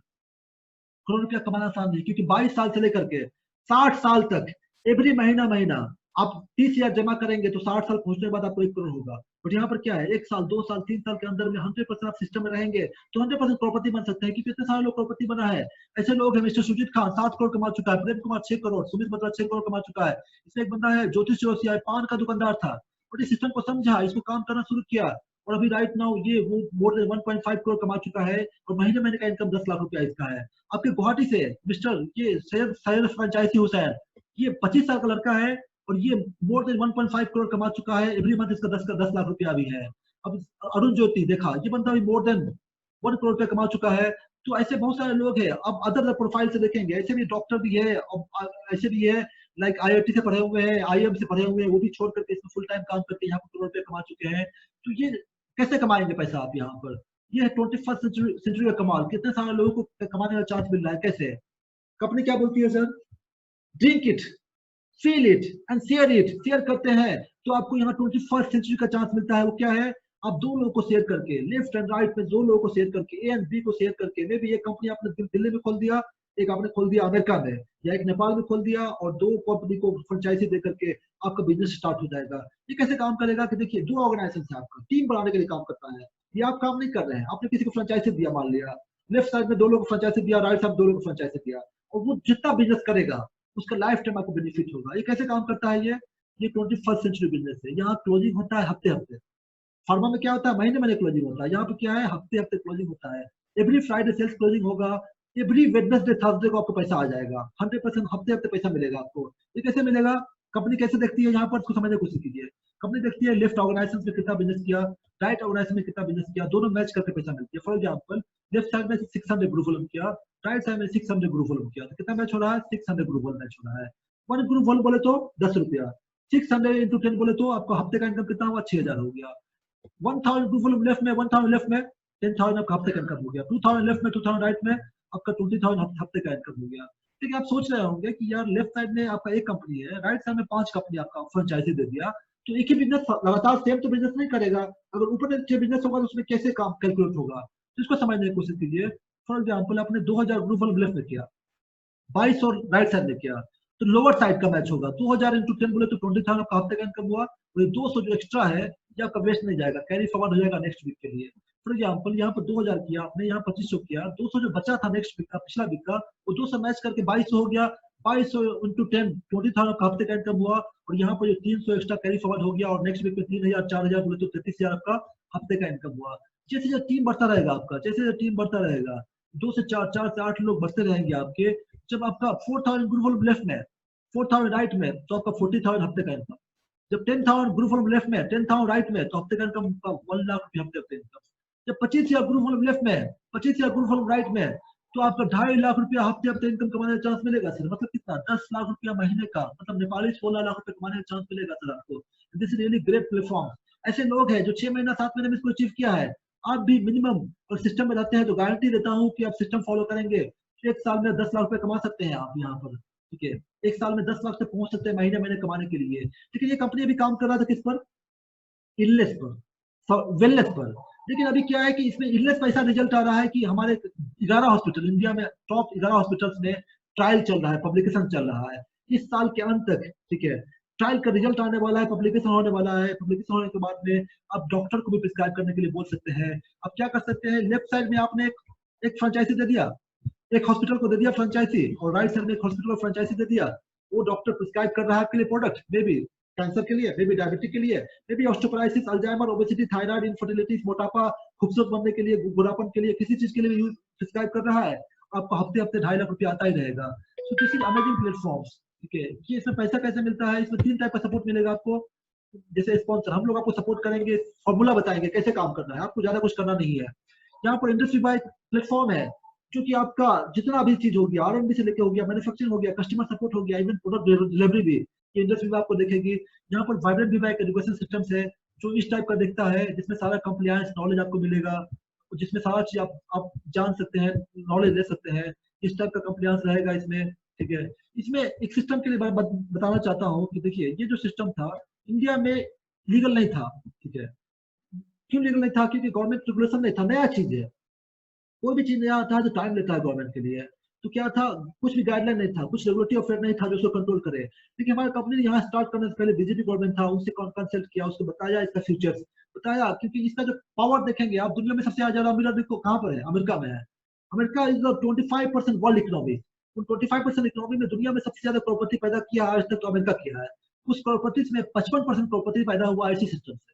करोड़ रुपया कमाना आसान नहीं, क्योंकि 22 साल से लेकर के 60 साल तक एवरी महीना आप 30,000 जमा करेंगे तो 60 साल पहुंचने के बाद आपको 1 करोड़ होगा। बट यहाँ पर क्या है, 1 साल 2 साल 3 साल के अंदर में 100% आप सिस्टम में रहेंगे तो 100% करोड़पति बन सकते हैं। क्योंकि इतने सारे लोग करोड़पति बना है। ऐसे लोग हैं, मिस्टर सुजीत खान 7 करोड़ कमा चुका है, प्रेम कुमार 6 करोड़, सुमित बत्रा 6 करोड़ कमा चुका है। इसमें एक बंदा है ज्योतिष जोशिया, पान का दुकानदार था, बट इस सिस्टम को समझा, इसको काम करना शुरू किया और अभी राइट नाउ ये वो मोर देन 1.5 करोड़ कमा चुका है और महीने का इनकम 10 लाख रुपया इसका है। आपके गुवाहाटी से मिस्टर ये सैयद फ्रेंचाइजी हुसैन, ये 25 साल का लड़का है और ये मोर देन 1.5 करोड़ कमा चुका है। एवरी मंथ इसका 10 लाख रुपया भी है। अब अरुण ज्योति देखा, ये बंदा भी मोर देन 1 करोड़ रुपया कमा चुका है। तो ऐसे बहुत सारे लोग हैं। अब अदर प्रोफाइल से देखेंगे, ऐसे भी डॉक्टर भी है, ऐसे भी है लाइक IIT से पढ़े हुए हैं, IIM से पढ़े हुए हैं, वो भी छोड़ करके इसमें फुल टाइम काम करके यहाँ पर करोड़ रुपया कमा चुके हैं। तो ये कैसे कमाएंगे पैसा आप यहाँ पर, ये है 21st सेंचुरी का कमाल। कितने सारे लोगों को कमाने का चांस मिल रहा है, कैसे? कंपनी क्या बोलती है sir? Drink it, feel it and share it. Share करते हैं तो आपको यहाँ 21st सेंचुरी का चांस मिलता है। वो क्या है? आप दो लोगों को शेयर करके, लेफ्ट एंड राइट में दो लोगों को शेयर करके, ए एंड बी को शेयर करके, मे भी एक कंपनी आपने दिल्ली में खोल दिया, एक आपने खोल दिया अमेरिका में, या एक नेपाल में खोल दिया, और दो कंपनी को फ्रेंचाइजी दे करके आपका बिजनेस स्टार्ट हो जाएगा। ये कैसे काम करेगा कि देखिए, दो ऑर्गेनाइजेशन से आपका टीम बनाने के लिए काम करता है। ये आप काम नहीं कर रहे हैं, आपने किसी को फ्रेंचाइजी दिया, मान लिया लेफ्ट साइड में दो लोगों को फ्रेंचाइजी दिया, राइट साइड दो लोगों को फ्रेंचाइजी दिया, और वो जितना बिजनेस करेगा उसका लाइफ टाइम आपको बेनिफिट होगा। ये कैसे काम करता है? ये 21st सेंचुरी बिजनेस है। यहाँ क्लोजिंग होता है हफ्ते हफ्ते। फार्मा में क्या होता है? महीने महीने क्लोजिंग होता है। यहाँ पे क्या है? हफ्ते हफ्ते क्लोजिंग होता है। एवरी फ्राइडे सेल्स क्लोजिंग होगा, एवरी वेडनेसडे थर्सडे को आपको पैसा आ जाएगा। 100% हफ्ते हफ्ते पैसा मिलेगा आपको। ये कैसे मिलेगा? कंपनी कैसे देखती है यहाँ पर, उसको समझने की कोशिश कीजिए। कंपनी देखती है लेफ्ट ऑर्गेनाइजेशन में कितना बिजनेस किया, राइट ऑर्गेनाइजेशन में कितना बिजनेस किया, दोनों मैच करके पैसा मिलती है। फॉर एग्जाम्पल, लेफ्ट साइड में 600 ग्रुप वॉल्यूम किया, राइट साइड में 600 ग्रुप वॉल्यूम किया, तो कितना मैच हो रहा है? 600 ग्रुप वॉल्यूम मैच हो रहा है। 1 ग्रुप वॉल्यूम बोले तो 10 रुपया, 600 इंटू 10 बोले तो आपका हफ्ते का इनकम कितना हुआ? 6000 हो गया। 1000 ग्रुप वॉल्यूम लेफ्ट में, 1000 लेफ्ट में 10,000 आपका हफ्ते का इनकम हो गया। 2000 लेफ्ट में, 2000 राइट में आपका 20,000 हफ्ते का इनकम हो गया। ठीक है, आप सोच रहे होंगे कि यार लेफ्ट साइड में आपका एक कंपनी है, राइट साइड में 5 कंपनी आपका फ्रेंचाइजी दे दिया, तो एक ही बिजनेस लगातार सेम तो बिजनेस नहीं करेगा। अगर ऊपर नीचे बिजनेस होगा तो उसमें कैसे काम कैलकुलेट होगा, तो इसको समझने की कोशिश कीजिए। फॉर एग्जाम्पल, आपने 2000 ग्रुप वॉल्यूम लेफ्ट में किया, 22 और राइट साइड में किया, तो लोअर साइड का मैच होगा। 2000 इंटू 10 बोले तो 20,000 आपका हफ्ते का इनकम हुआ, और ये 200 जो एक्स्ट्रा है ये आपका वेस्ट नहीं जाएगा, कैरी फॉरवर्ड हो जाएगा नेक्स्ट वीक के लिए। फॉर एग्जाम्पल, यहाँ पर 2000 किया आपने, यहाँ 2500 किया, 200 जो बचा था नेक्स्ट वीक का, पिछला वीक का, वो 200 मैच करके 2200 हो गया। 2200 इंटू 10 20,000 का हफ्ते का इनकम हुआ, और यहाँ पर जो 300 एक्स्ट्रा कैरी फॉरवर्ड हो गया, और नेक्स्ट वीक में 3000 4000 बोले तो 33,000 आपका हफ्ते का इनकम हुआ। जैसे जैसे टीम बढ़ता रहेगा आपका, जैसे टीम बढ़ता रहेगा, 2 से 4, 4 से 8 लोग बढ़ते रहेंगे आपके। जब आपका 4000 ग्रुप वॉल्यूम लेफ्ट में, 4000 राइट में, तो आपका 40,000 हफ्ते का इनकम। जब 10,000 ग्रुप वॉल्यूम लेफ्ट में, 10,000 राइट में, तो हफ्ते का इनकम 1 लाख रुपये हफ्ते इनकम। जब 25,000 ग्रुप वॉल्यूम लेफ्ट में, 25,000 ग्रुप वॉल्यूम राइट में, तो आपका 2.5 लाख रुपया हफ्ते इनकम कमाने का चांस मिलेगा सर। मतलब कितना? 10 लाख रुपया महीने का, मतलब नेपाली 16 लाख रुपए कमाने का चांस मिलेगा सर आपको। This is really great platform. ऐसे लोग हैं जो 6 महीना 7 महीने में इसको अचीव किया है। आप भी मिनिमम और सिस्टम में रहते हैं तो गारंटी देता हूँ कि आप सिस्टम फॉलो करेंगे, एक साल में 10 लाख रुपए कमा सकते हैं आप यहाँ पर। ठीक है, एक साल में 10 लाख तक पहुंच सकते हैं महीने महीने कमाने के लिए। ठीक है, ये कंपनी अभी काम कर रहा था किस पर? इलनेस पर, वेलनेस पर। लेकिन अभी क्या है कि इसमें इलनेस पैसा रिजल्ट आ रहा है कि हमारे 11 हॉस्पिटल, इंडिया में टॉप 11 हॉस्पिटल्स में ट्रायल चल रहा है, पब्लिकेशन चल रहा है इस साल के अंत तक। ठीक है, ट्रायल का रिजल्ट आने वाला है, पब्लिकेशन होने वाला है। पब्लिकेशन होने के बाद में आप डॉक्टर को भी प्रिस्क्राइब करने के लिए बोल सकते हैं। आप क्या कर सकते हैं? लेफ्ट साइड में आपने एक फ्रेंचाइजी दे दिया, एक हॉस्पिटल को दे दिया फ्रेंचाइजी, और राइट साइड में एक हॉस्पिटल को फ्रेंचाइजी दे दिया। वो डॉक्टर प्रिस्क्राइब कर रहा है आपके लिए प्रोडक्ट, मे बी कैंसर के लिए, मे बी डायबिटिक के लिए, may be osteoporosis, Alzheimer, obesity, thyroid, infertility, मोटापा, खूबसूरत बनने के लिए, बुढ़ापन के लिए, किसी चीज के लिए यूज प्रिस्क्राइब कर रहा है। आपको हफ्ते 2.5 लाख रुपया आता ही रहेगा। So this is amazing platforms. ठीक है, ये इसमें पैसा कैसे मिलता है? इसमें 3 टाइप का सपोर्ट मिलेगा आपको। जैसे स्पॉन्सर, हम लोग आपको सपोर्ट करेंगे, फॉर्मूला बताएंगे कैसे काम करना है, आपको ज्यादा कुछ करना नहीं है। यहाँ पर इंडस्ट्री वाइड प्लेटफॉर्म है, जो कि आपका जितना भी चीज हो गया, R&D से लेके हो गया, मैन्युफैक्चरिंग हो गया, कस्टमर सपोर्ट हो गया, इवन प्रोडक्ट डिलीवरी भी, ये इंडस्ट्री में आपको देखेगी। यहाँ पर वाइब्रेंट भी एक एजुकेशन सिस्टम्स है जो इस टाइप का दिखता है, जिसमें सारा कंप्लायंस नॉलेज आपको मिलेगा, जिसमें सारा चीज आप जान सकते हैं, नॉलेज ले सकते हैं। इस टाइप का कंप्लायंस रहेगा इसमें। ठीक है, इसमें एक सिस्टम के लिए बताना चाहता हूँ कि देखिए, ये जो सिस्टम था इंडिया में लीगल नहीं था। ठीक है, क्यों लीगल नहीं था? क्योंकि गवर्नमेंट रेगुलेशन नहीं था, नया चीज है। कोई भी चीज नया आता है तो टाइम लेता है गवर्नमेंट के लिए। तो क्या था, कुछ भी गाइडलाइन नहीं था, कुछ रेगुलेटरी अफेयर नहीं था जो उसको कंट्रोल करे। लेकिन हमारी कंपनी ने यहाँ स्टार्ट करने से पहले बीजेपी गवर्नमेंट था, उससे कंसल्ट किया, उसको बताया इसका फ्यूचर्स बताया। क्योंकि इसका जो पावर देखेंगे आप, दुनिया में सबसे ज्यादा अमीर आदमी को कहाँ पर है? अमेरिका में है। America is 25% world economy. 25% economy में दुनिया में सबसे ज्यादा प्रॉपर्टी पैदा किया आज तक तो अमेरिका किया है। उस प्रॉपर्टीज में 55% प्रॉपर्टी पैदा हुआ IC सिस्टम से,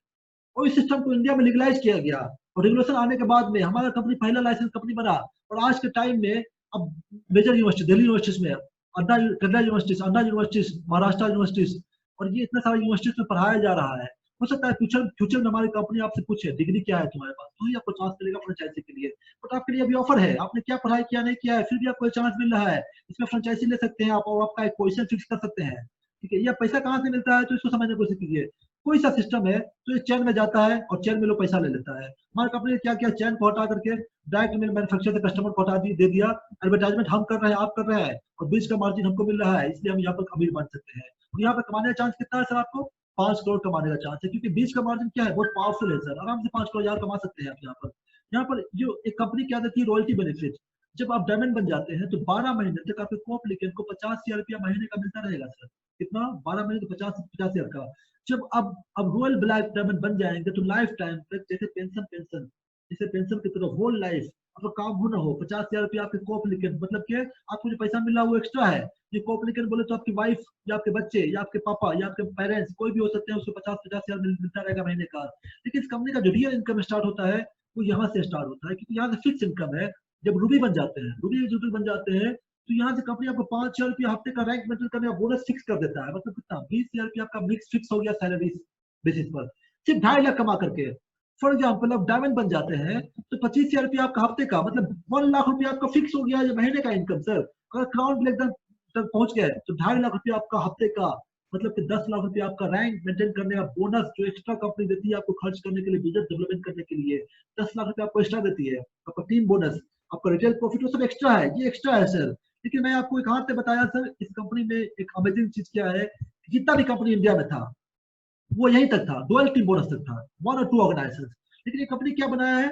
और इस सिस्टम को इंडिया में लीगलाइज किया गया। और रेगुलेशन आने के बाद में हमारा कंपनी पहला लाइसेंस कंपनी बना। और आज के टाइम में अब मेजर यूनिवर्सिटी, दिल्ली यूनिवर्सिटीज में, केरला यूनिवर्सिटीज, अन्ना यूनिवर्सिटीज, महाराष्ट्र यूनिवर्सिटीज, और ये इतने सारे यूनिवर्सिटीज में पढ़ाया जा रहा है। हो सकता है फ्यूचर में हमारी कंपनी आपसे पूछे डिग्री क्या है तुम्हारे पास, तो ही आपको चांस मिलेगा फ्रेंचाइजी के लिए। बट आपके लिए अभी ऑफर है, आपने क्या पढ़ाई किया नहीं किया है, फिर भी आपको चांस मिल रहा है। इसमें फ्रेंचाइजी ले सकते हैं आप, और आपका एक पोजीशन फिक्स कर सकते हैं। ठीक है, यह पैसा कहाँ से मिलता है? तो इसको समझने की कोशिश कीजिए। कोई सा सिस्टम है तो ये चैन में जाता है और चैन में लोग पैसा ले लेता है। हमारी कंपनी ने क्या किया, चैन को हटा करके डायरेक्ट मैन्युफैक्चर से कस्टमर को हटा दे दिया। एडवर्टाइजमेंट हम कर रहे हैं, आप कर रहे हैं, और बीच का मार्जिन हमको मिल रहा है, इसलिए हम यहाँ पर अमीर बन सकते हैं। और यहाँ पर कमाने का चांस कितना है सर आपको? 5 करोड़ कमाने का चांस है, क्योंकि बीच का मार्जिन क्या है, बहुत पावरफुल है सर। आराम से 5 करोड़ यार कमा सकते हैं आप यहाँ पर। यहाँ पर जो एक कंपनी क्या देती है, रॉयल्टी बेनिफिट। जब आप डायमंड बन जाते हैं तो 12 महीने तक आपके को एप्लीकेंट को 50,000 रुपया महीने का मिलता रहेगा सर। कितना? 12 महीने तो 50,000 का। जब अब रॉयल ब्लैक डायमंड बन जाएंगे तो लाइफ टाइम तक, जैसे पेंशन जैसे पेंशन की तरह होल लाइफ आपका काम हो ना हो, 50,000 रुपया आपके को एप्लीकेंट, मतलब कि आपको जो पैसा मिल रहा है वो एक्स्ट्रा है। ये को एप्लीकेंट बोले तो आपकी वाइफ या आपके बच्चे या आपके पापा या आपके पेरेंट्स कोई भी हो सकते हैं, उसको 50,000 मिलता रहेगा महीने का। लेकिन इस कंपनी का जो रियल इनकम स्टार्ट होता है वो यहाँ से स्टार्ट होता है, क्योंकि यहाँ से फिक्स इनकम है। जब रूबी बन जाते हैं, रूबी एग्जीक्यूटिव बन जाते हैं, तो यहाँ से कंपनी आपको 5,000 रुपया हफ्ते का रैंक मेंटेन करने का बोनस फिक्स कर देता है। मतलब कितना? 20,000 रुपया आपका मिक्स फिक्स हो गया सैलरी बेसिस पर, सिर्फ 2.5 लाख कमा करके। फॉर एग्जाम्पल आप डायमंड बन जाते हैं तो 25,000 रुपया आपका हफ्ते का, मतलब 1 लाख रुपया आपका फिक्स हो गया महीने का इनकम सर। अगर क्राउन ब्लैक तक पहुंच गए तो 2.5 लाख रुपया आपका हफ्ते का, मतलब कि 10 लाख रुपया आपका रैंक मेंटेन करने का बोनस जो एक्स्ट्रा कंपनी देती है आपको खर्च करने के लिए, बिजनेस डेवलपमेंट करने के लिए 10 लाख रुपया आपको एक्स्ट्रा देती है। आपका टीम बोनस, आपका रिटेल प्रॉफिट, वो सब एक्स्ट्रा है, ये एक्स्ट्रा है सर। लेकिन मैं आपको एक हाथ से बताया सर, इस कंपनी में एक अमेजिंग चीज क्या है, जितना भी कंपनी इंडिया में था वो यहीं तक था, डुअल टीम बोनस तक था, 1 और 2 ऑर्गेनाइजेशंस। लेकिन ये कंपनी क्या बनाया है,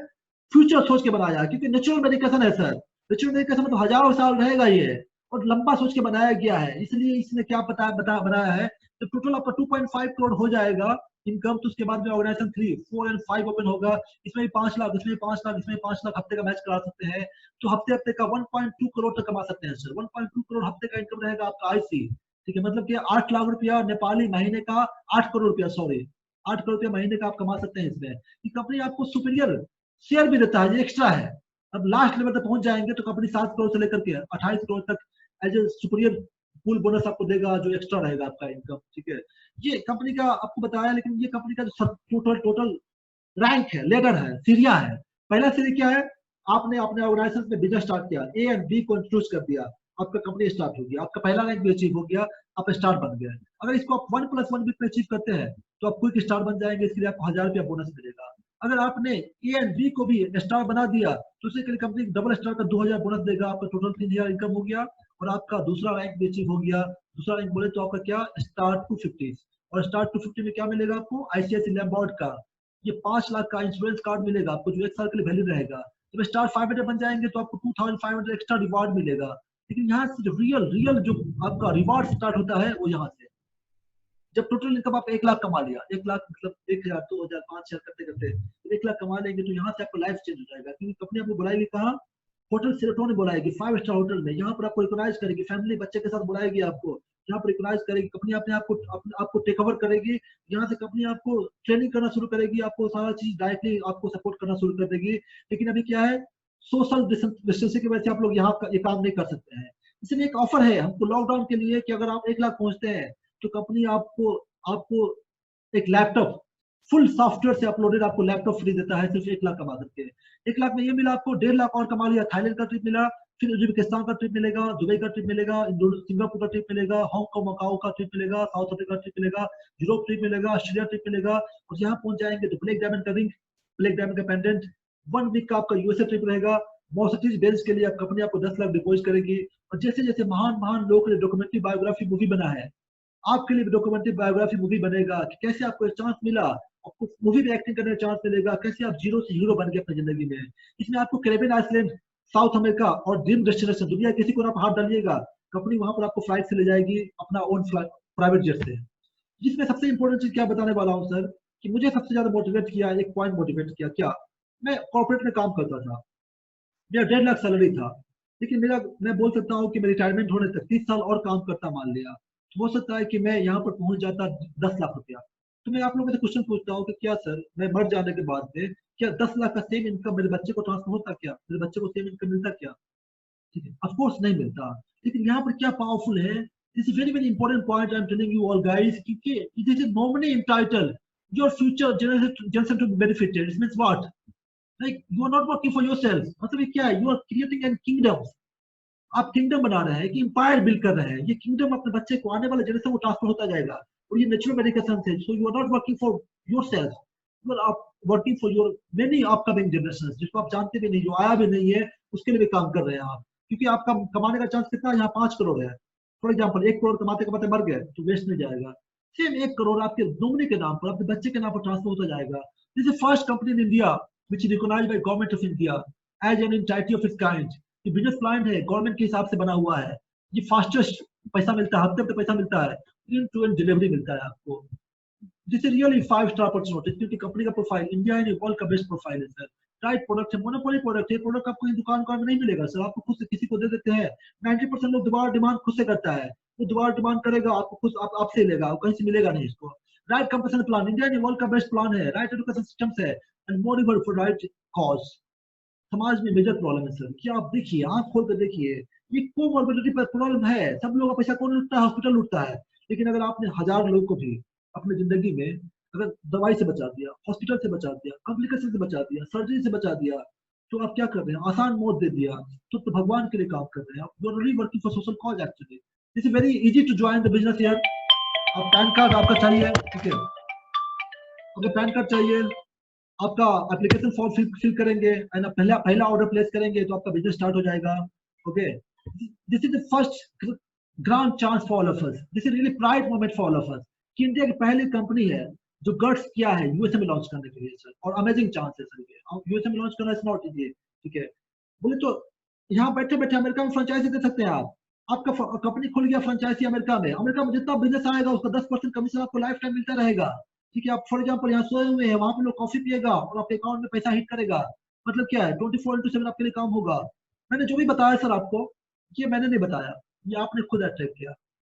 फ्यूचर सोच के बनाया है, क्योंकि नेचुरल मेडिकेशन है सर। नेचुरल मेडिकेशन में तो हजारों साल रहेगा ये, और लंबा सोच के बनाया गया है। इसलिए इसने क्या बनाया है, तो टोटल आपका 2.5 करोड़ हो जाएगा इनकम, तो उसके बाद में ऑर्गेनाइजेशन 3, 4 और 5 ओपन होगा। इसमें भी 5 लाख, इसमें 5 लाख, इसमें 5 लाख हफ्ते का मैच करा सकते हैं। तो हफ्ते का 1.2 करोड़ तक कमा सकते हैं सर। 1.2 करोड़ हफ्ते का इनकम रहेगा आपका आईसी, ठीक है, मतलब कि 8 लाख रुपया नेपाली महीने का, 8 करोड़ रुपया, सॉरी 8 करोड़ रुपया महीने का आप कमा सकते हैं इसमें। कि कंपनी आपको सुपीरियर शेयर भी देता है, ये एक्स्ट्रा है। अब लास्ट लेवल तक पहुंच जाएंगे तो कंपनी 7 करोड़ से लेकर के 28 करोड़ तक as a superior full bonus आपको देगा, जो एक्स्ट्रा रहेगा आपका इनकम, ठीक है। ये कंपनी का आपको बताया, लेकिन ये कंपनी का जो टोटल रैंक है, लेडर है, सीढ़ियां है। पहला सीढ़ी क्या है, आपने अपने ऑर्गेनाइजेशन में बिजनेस स्टार्ट किया, ए एंड बी को इंट्रोड्यूस कर दिया, आपका कंपनी स्टार्ट हो गया, आपका पहला रैंक भी अचीव हो गया, आप स्टार बन गए। अगर इसको आप 1+1 वीक में अचीव करते हैं तो आप क्विक स्टार बन जाएंगे, इसके लिए आपको 1,000 रुपया बोनस मिलेगा। अगर आपने ए एंड बी को भी स्टार बना दिया तो उसके लिए कंपनी डबल स्टार का 2,000 बोनस देगा, आपका टोटल 3,000 इनकम हो गया, और आपका दूसरा रैंक भी अचीव हो गया। दूसरा रैंक बोले तो आपका क्या, स्टार 250, और स्टार 250 में क्या मिलेगा आपको, आईसीआईसी लैम्बॉर्ड का ये 5 लाख का इंश्योरेंस कार्ड मिलेगा आपको, जो 1 साल के लिए वैलिड रहेगा। जब स्टार 500 बन जाएंगे तो आपको 2,500 एक्स्ट्रा रिवार्ड मिलेगा। लेकिन यहाँ से जो रियल जो आपका रिवार्ड स्टार्ट होता है वो यहाँ से, जब टोटल इनकम आप 1 लाख कमा लिया, 1 लाख मतलब 1,000, 2,000, 5,000 करते करते 1 लाख कमा लेंगे, तो यहाँ से आपको लाइफ चेंज हो जाएगा। क्योंकि कंपनी आपको बुलाएगी कहाँ, होटल सेरोटोन बुलाएगी, 5 स्टार होटल में। यहाँ पर आपको रिकॉग्नाइज करेगी, फैमिली बच्चे के साथ बुलाएगी आपको, यहाँ पर रिकॉग्नाइज करेगी कंपनी, अपने आपको टेक ओवर करेगी। यहाँ से कंपनी आपको ट्रेनिंग करना शुरू करेगी, आपको सारा चीज डायरेक्टली आपको सपोर्ट करना शुरू कर देगी। लेकिन अभी क्या है, सोशल डिस्टेंसिंग की वजह से आप लोग यहाँ ये काम नहीं कर सकते हैं। इसलिए एक ऑफर है हमको लॉकडाउन के लिए कि अगर आप 1 लाख पहुंचते हैं तो कंपनी आपको एक लैपटॉप फुल सॉफ्टवेयर से अपलोडेड आपको लैपटॉप फ्री देता है, सिर्फ 1 लाख कमा करके। 1 लाख में ये मिला आपको, 1.5 लाख और कमा लिया, थाईलैंड का ट्रिप मिला, फिर उज्बेकिस्तान का ट्रिप मिलेगा, दुबई का ट्रिप मिलेगा, सिंगापुर का ट्रिप मिलेगा, हांगकांग मकाओ का ट्रिप मिलेगा, साउथ अफ्रीका का ट्रिप मिलेगा, यूरोप ट्रिप मिलेगा, ऑस्ट्रेलिया ट्रिप मिलेगा। और यहाँ पहुंच जाएंगे तो ब्लैक डायमंड का रिंग, ब्लैक डायमंड का पेंडेंट, 1 वीक का आपका यूएसए ट्रिप रहेगा। मर्सिडीज बेंज के लिए कंपनी आपको 10 लाख डिपॉजिट करेगी। और जैसे जैसे महान लोगों के लिए डॉक्यूमेंट्री बायोग्राफी मूवी बना है, आपके लिए डॉक्यूमेंट्री बायोग्राफी मूवी बनेगा कि कैसे आपको एक चांस मिला, आपको मूवी में एक्टिंग करने का चांस मिलेगा, कैसे आप जीरो से हीरो बन गए अपनी जिंदगी में। इसमें आपको कैरेबियन आइसलैंड, साउथ अमेरिका और ड्रीम डेस्टिनेशन, दुनिया किसी को आप हाथ डालिएगा, कंपनी वहां पर आपको फ्लाइट से ले जाएगी, अपना ओन प्राइवेट जेट से। जिसमें सबसे इंपॉर्टेंट चीज क्या बताने वाला हूँ सर, कि मुझे सबसे ज्यादा मोटिवेट किया, एक पॉइंट मोटिवेट किया, क्या, मैं कॉर्पोरेट में काम करता था, मेरा 1.5 लाख सैलरी था, लेकिन मैं बोल सकता हूँ कि मैं रिटायरमेंट होने तक 30 साल और काम करता मान लिया, तो हो सकता है कि मैं यहाँ पर पहुंच जाता 10 लाख रुपया। तो मैं आप लोगों से क्वेश्चन पूछता हूँ कि क्या सर, मैं मर जाने के बाद में क्या 10 लाख का सेम इनकम मेरे बच्चे को ट्रांसफर होता, क्या मेरे बच्चे को सेम इनकम मिलता क्या? ठीक है, ऑफ कोर्स नहीं मिलता। लेकिन यहाँ पर क्या पावरफुल है, this is very very important point I am telling you all guys, क्योंकि it is nominee entitled your future generation to be benefited. It means what? Like you are not working for yourself. मतलब ये क्या है, you are creating a kingdom. आप kingdom बना रहे हैं, कि इंपायर बिल्ड कर रहे हैं। ये किंगडम अपने बच्चे को, आने वाले जनरेशन को ट्रांसफर होता जाएगा। और ये नेचुरल मेडिकेशन है। So you are not working for yourself, you are working for your many upcoming generation, जिसको आप जानते भी नहीं, जो आया भी नहीं है, उसके लिए भी काम कर रहे हैं आप। क्योंकि आपका कमाने का चांस कितना है, यहाँ 5 करोड़ है। फॉर एग्जाम्पल 1 करोड़ कमाते कमाते मर गए तो वेस्ट नहीं जाएगा। सेम 1 करोड़ आपके नॉमिनी के नाम पर, आपके बच्चे के नाम पर ट्रांसफर होता जाएगा। This is first company in India which is recognized by government of India as an entity of its kind. ये बिजनेस प्लान है, गवर्नमेंट के हिसाब से बना हुआ है। ये फास्टेस्ट पैसा मिलता है, हफ्ते पैसा मिलता है, एंड टू एंड डिलीवरी मिलता है आपको। This is really 5 star opportunity, क्योंकि कंपनी का प्रोफाइल इंडिया एंड वर्ल्ड का बेस्ट प्रोफाइल है सर। राइट प्रोडक्ट है, मोनोपोली प्रोडक्ट है, प्रोडक्ट आपको दुकान में नहीं मिलेगा सर, आपको खुद से किसी को दे देते हैं। 90% लोग दोबारा डिमांड खुद से करता है, वो दोबारा डिमांड करेगा आपको खुद आपसे लेगा, कहीं से मिलेगा नहीं इसको। Right compensation plan, India and world का बेस्ट प्लान है। राइट एजुकेशन सिस्टम्स है, and more over for right cause. समाज में मेजर प्रॉब्लम है सर, क्या आप देखिए, आंख खोल कर देखिए, ये कोमोर्बिडिटी पर प्रॉब्लम है। सब लोगों का पैसा कौन लुटता है? हॉस्पिटल लुटता है। लेकिन अगर आपने 1000 लोगों को भी अपनी जिंदगी में अगर दवाई से बचा दिया, हॉस्पिटल से बचा दिया, कॉम्प्लिकेशन से बचा दिया, सर्जरी से बचा दिया, तो आप क्या कर रहे हैं? आसान मौत दे दिया, तो भगवान के लिए काम कर रहे हैं आप। You are really working for social cause actually. This is very easy to join the business here. अब पैन कार्ड आपका चाहिए, ठीक है? अगर पैन कार्ड चाहिए, आपका एप्लीकेशन फॉर्म फिल करेंगे एंड पहला ऑर्डर प्लेस करेंगे तो आपका बिजनेस स्टार्ट हो जाएगा। Okay, this is the first grand chance for all of us. This is really pride moment for all of us कि इंडिया की पहली कंपनी है जो गट्स किया है यूएसए में लॉन्च करने के लिए सर, और अमेजिंग चांस है सर ये। यूएसए में लॉन्च करना इज नॉट इजी, ठीक है? बोले तो यहाँ बैठे बैठे अमेरिका में फ्रेंचाइजी दे सकते हैं आप। आपका कंपनी खुल गया फ्रेंचाइजी अमेरिका में जितना बिजनेस आएगा उसका 10% कमीशन आपको लाइफ टाइम मिलता रहेगा, ठीक है? आप फॉर एग्जाम्पल यहाँ सोए हुए हैं, वहां पे लोग कॉफी पिएगा और आपके अकाउंट में पैसा हिट करेगा। मतलब क्या है? 24/7 आपके लिए काम होगा। मैंने जो भी बताया सर आपको, ये मैंने नहीं बताया, ये आपने खुद अट्रैक्ट किया।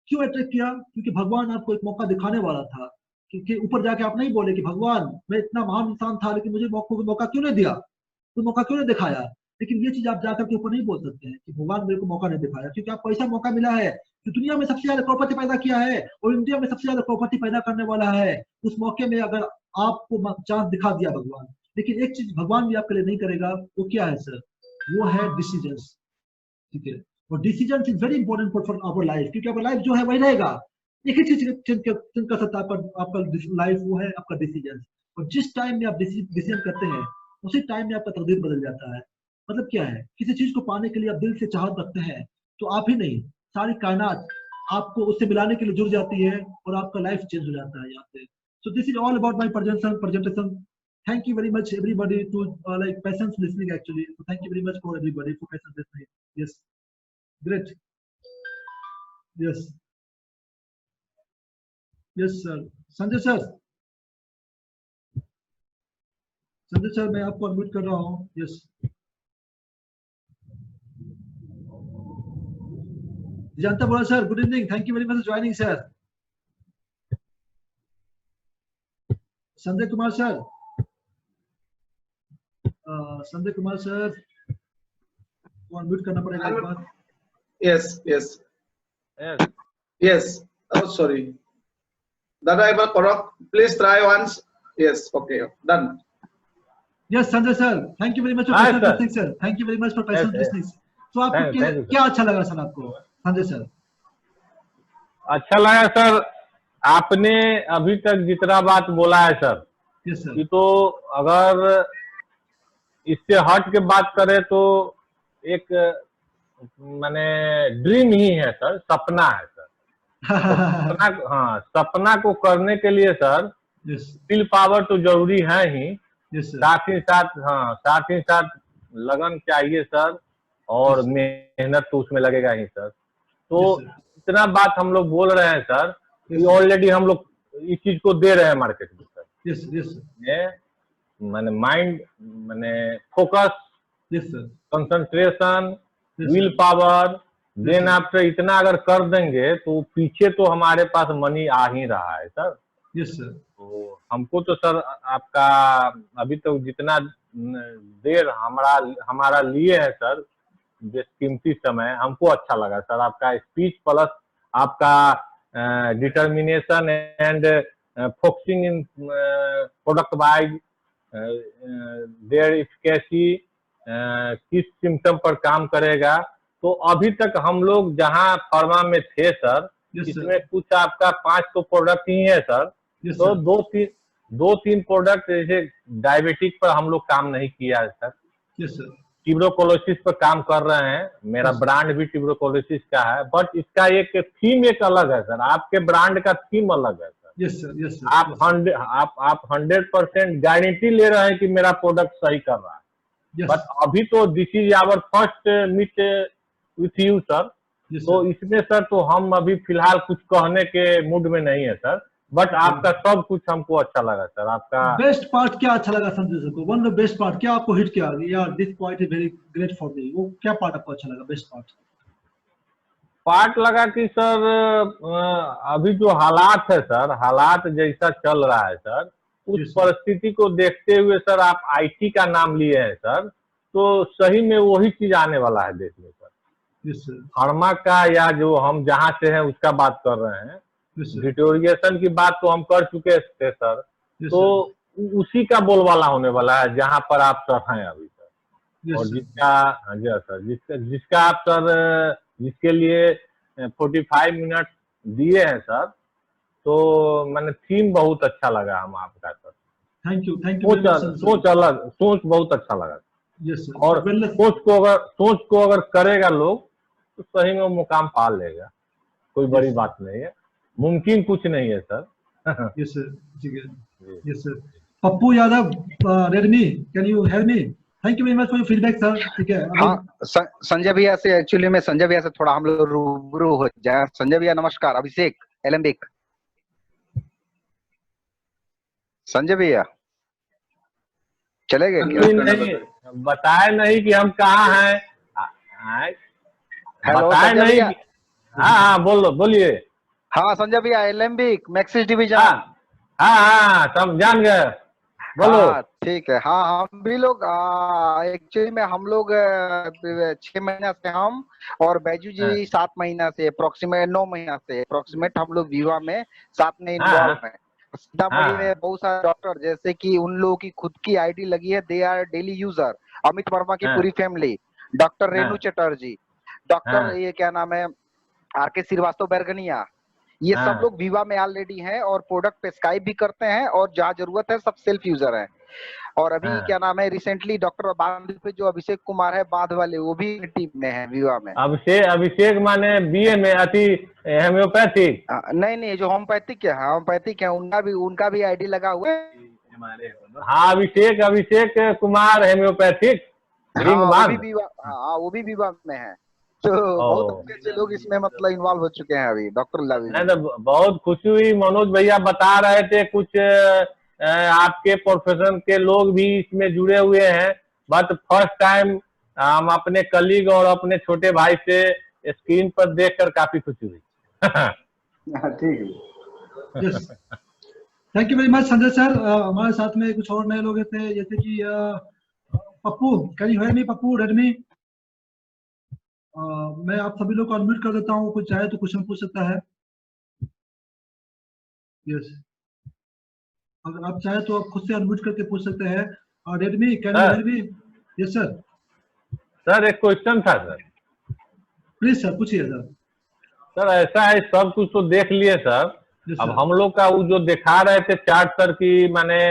क्यों अट्रैक्ट किया? क्योंकि भगवान आपको एक मौका दिखाने वाला था कि ऊपर जाके आप नहीं बोले कि भगवान मैं इतना महान इंसान था लेकिन मुझे मौका क्यों नहीं दिया, तो मौका क्यों नहीं दिखाया। लेकिन ये चीज आप जाकर के ऊपर नहीं बोल सकते हैं कि भगवान मेरे को मौका नहीं दिखाया, क्योंकि आपको ऐसा मौका मिला है जो दुनिया में सबसे ज्यादा प्रॉपर्टी पैदा किया है और इंडिया में सबसे ज्यादा प्रॉपर्टी पैदा करने वाला है। उस मौके में अगर आपको चांस दिखा दिया भगवान, लेकिन एक चीज भगवान भी आपके लिए नहीं करेगा, वो क्या है सर? वो है डिसीजंस, ठीक है? और decision is very important for our life, क्योंकि आपका लाइफ जो है वही रहेगा। एक ही चीज चिंता सकता है आपका लाइफ, वो है आपका डिसीजन। और जिस टाइम में आप डिसीजन करते हैं उसी टाइम में आपका तकदीर बदल जाता है। मतलब क्या है? किसी चीज को पाने के लिए आप दिल से चाहत रखते हैं तो आप ही नहीं, सारी कायनात आपको उससे मिलाने के लिए जुड़ जाती है और आपका लाइफ चेंज हो जाता है यहाँ से। So this is all about my presentation. Thank you very much everybody to like patience listening actually. So thank you very much for everybody for patience listening. Yes, great. Yes, yes sir. Sanjay sir, मैं आपको unmute कर रहा हूँ। Yes, जनता बोला sir, good evening, thank you very much joining sir. Sanjay Kumar sir, unmute करना पड़ेगा एक बार। Yes. Oh, sorry. Dada, ever correct. Please try once. Yes. Okay. Done. Yes, Sanjay sir. Thank you very much for patient listening, sir. Thank you very much for patient listening. So आपको क्या अच्छा लगा sir आपको, Sanjay sir? अच्छा लगा sir, आपने अभी तक जितना बात बोला है सर, yes, sir. कि तो अगर इससे हट के बात करें तो एक माने ड्रीम ही है सर, सपना है सर। सपना को करने के लिए सर विल पावर तो जरूरी है ही, साथ ही साथ लगन चाहिए सर, और मेहनत तो उसमें लगेगा ही सर। तो इतना बात हम लोग बोल रहे हैं सर, कि ऑलरेडी हम लोग इस चीज को दे रहे हैं मार्केट में सर। मैंने माइंड, मैंने focus, concentration, will power, then after इतना अगर कर देंगे तो पीछे तो हमारे पास मनी आ ही रहा है सर। Yes sir. तो हमको तो सर आपका अभी तो जितना देर हमारा लिए है सर, बेशकीमती समय, हमको अच्छा लगा सर आपका स्पीच, प्लस आपका determination and focusing in product wise, their efficacy, किस सिम्टम पर काम करेगा। तो अभी तक हम लोग जहां फार्मा में थे सर, इसमें कुछ आपका 5 तो प्रोडक्ट ही है सर। तो दो तीन प्रोडक्ट जैसे डायबिटिक पर हम लोग काम नहीं किया है सर। ट्यूबरकुलोसिस पर काम कर रहे हैं, मेरा ब्रांड भी ट्यूबरकुलोसिस का है, बट इसका एक थीम एक अलग है सर, आपके ब्रांड का थीम अलग है सर। Yes sir. आप 100% गारंटी ले रहे हैं कि मेरा प्रोडक्ट सही कर रहा है। बट अभी तो this is our first meet with you sir. तो इसमें सर तो हम अभी फिलहाल कुछ कहने के मूड में नहीं है सर, बट आपका सब कुछ हमको अच्छा लगा सर। आपका बेस्ट पार्ट क्या अच्छा लगा संजय सर को? वन ऑफ बेस्ट पार्ट क्या आपको हिट किया यार, this point is very great for me, वो क्या पार्ट आपको अच्छा लगा? बेस्ट पार्ट लगा कि सर अभी जो हालात है सर, हालात जैसा चल रहा है सर, उस परिस्थिति को देखते हुए सर आप आईटी का नाम लिए हैं सर, तो सही में वही चीज आने वाला है देश में सर। फार्मा का या जो हम जहाँ से हैं उसका बात कर रहे हैं, डिटोरिएशन की बात तो हम कर चुके थे सर, तो उसी का बोलबाला होने वाला है जहाँ पर आप सर हैं अभी सर। और जिसका आप सर जिसके लिए 45 मिनट दिए हैं सर, तो मैंने थीम बहुत अच्छा लगा हम आपका सर। थैंक यू सोच बहुत अच्छा लगा। यस और सोच को अगर करेगा लोग तो सही में वो मुकाम पा लेगा, कोई बड़ी बात नहीं है, मुमकिन कुछ नहीं है सर। यस सर, ठीक है। Yes sir. Pappu Yadav, Redmi, can you hear me? Thank you very much for your feedback sir. ठीक है। हाँ, संजय भैया से एक्चुअली में संजय भैया से थोड़ा हम लोग रूबरू हो जाए। संजय भैया नमस्कार। अभिषेक एलेम्बिक। संजय भैया चले गए क्या? बताए नहीं कि हम कहाँ हैं। बताए नहीं। हाँ बोलिए। हाँ संजय भैया, एलेम्बिक मैक्सिस डिवीजन। हाँ सब जान गए, बोलो। ठीक है। हाँ हम भी लोग एक्चुअली में हम लोग 6 महीना से हम और बैजू जी 7 महीना से अप्रोक्सीमेट 9 महीना से अप्रोक्सीमेट हम लोग विवा में साथ में इन्वॉल्व हैं। सीतामढ़ी में बहुत सारे डॉक्टर, जैसे कि उन लोगों की खुद की आईडी लगी है, they are daily user. Amit Verma की पूरी family, doctor Renu Chatterjee, doctor ये क्या नाम है आर.के. श्रीवास्तव बैरगनिया, ये सब लोग विवा में ऑलरेडी हैं और प्रोडक्ट प्रेस्क्राइब भी करते हैं और जहाँ जरूरत है सब सेल्फ यूजर है। और अभी क्या नाम है रिसेंटली डॉक्टर बांध पे जो अभिषेक कुमार है बांध वाले, वो भी टीम में है विवा में। अभिषेक माने बीए में अति होम्योपैथिक? नहीं, जो होम्योपैथिक है उनका भी आईडी लगा हुआ है। हाँ अभिषेक कुमार होम्योपैथिक, वो भी विवा में है। तो बहुत अच्छे लोग इसमें मतलब इन्वॉल्व हो चुके हैं अभी। डॉक्टर तो बहुत खुशी हुई। मनोज भैया बता रहे थे कुछ आपके प्रोफेशन के लोग भी इसमें जुड़े हुए हैं, बट फर्स्ट टाइम हम अपने कलीग और अपने छोटे भाई से स्क्रीन पर देखकर काफी खुशी हुई। ठीक है। Thank you very much Sanjay sir. हमारे साथ में कुछ और नए लोग थे, जैसे कि Pappu, can you hear me? Pappu Redmi. मैं आप सभी लोग को अनम्यूट कर देता हूँ, कुछ चाहे तो क्वेश्चन पूछ सकता है। यस, अगर आप चाहे तो आप खुद से अनम्यूट करके पूछ सकते हैं। और Redmi, can you hear me? Yes sir. Sir एक क्वेश्चन था सर। प्लीज सर पूछिए सर। सर ऐसा है, सब कुछ तो देख लिए सर, अब हम लोग का वो जो दिखा रहे थे चार्ट सर की, माने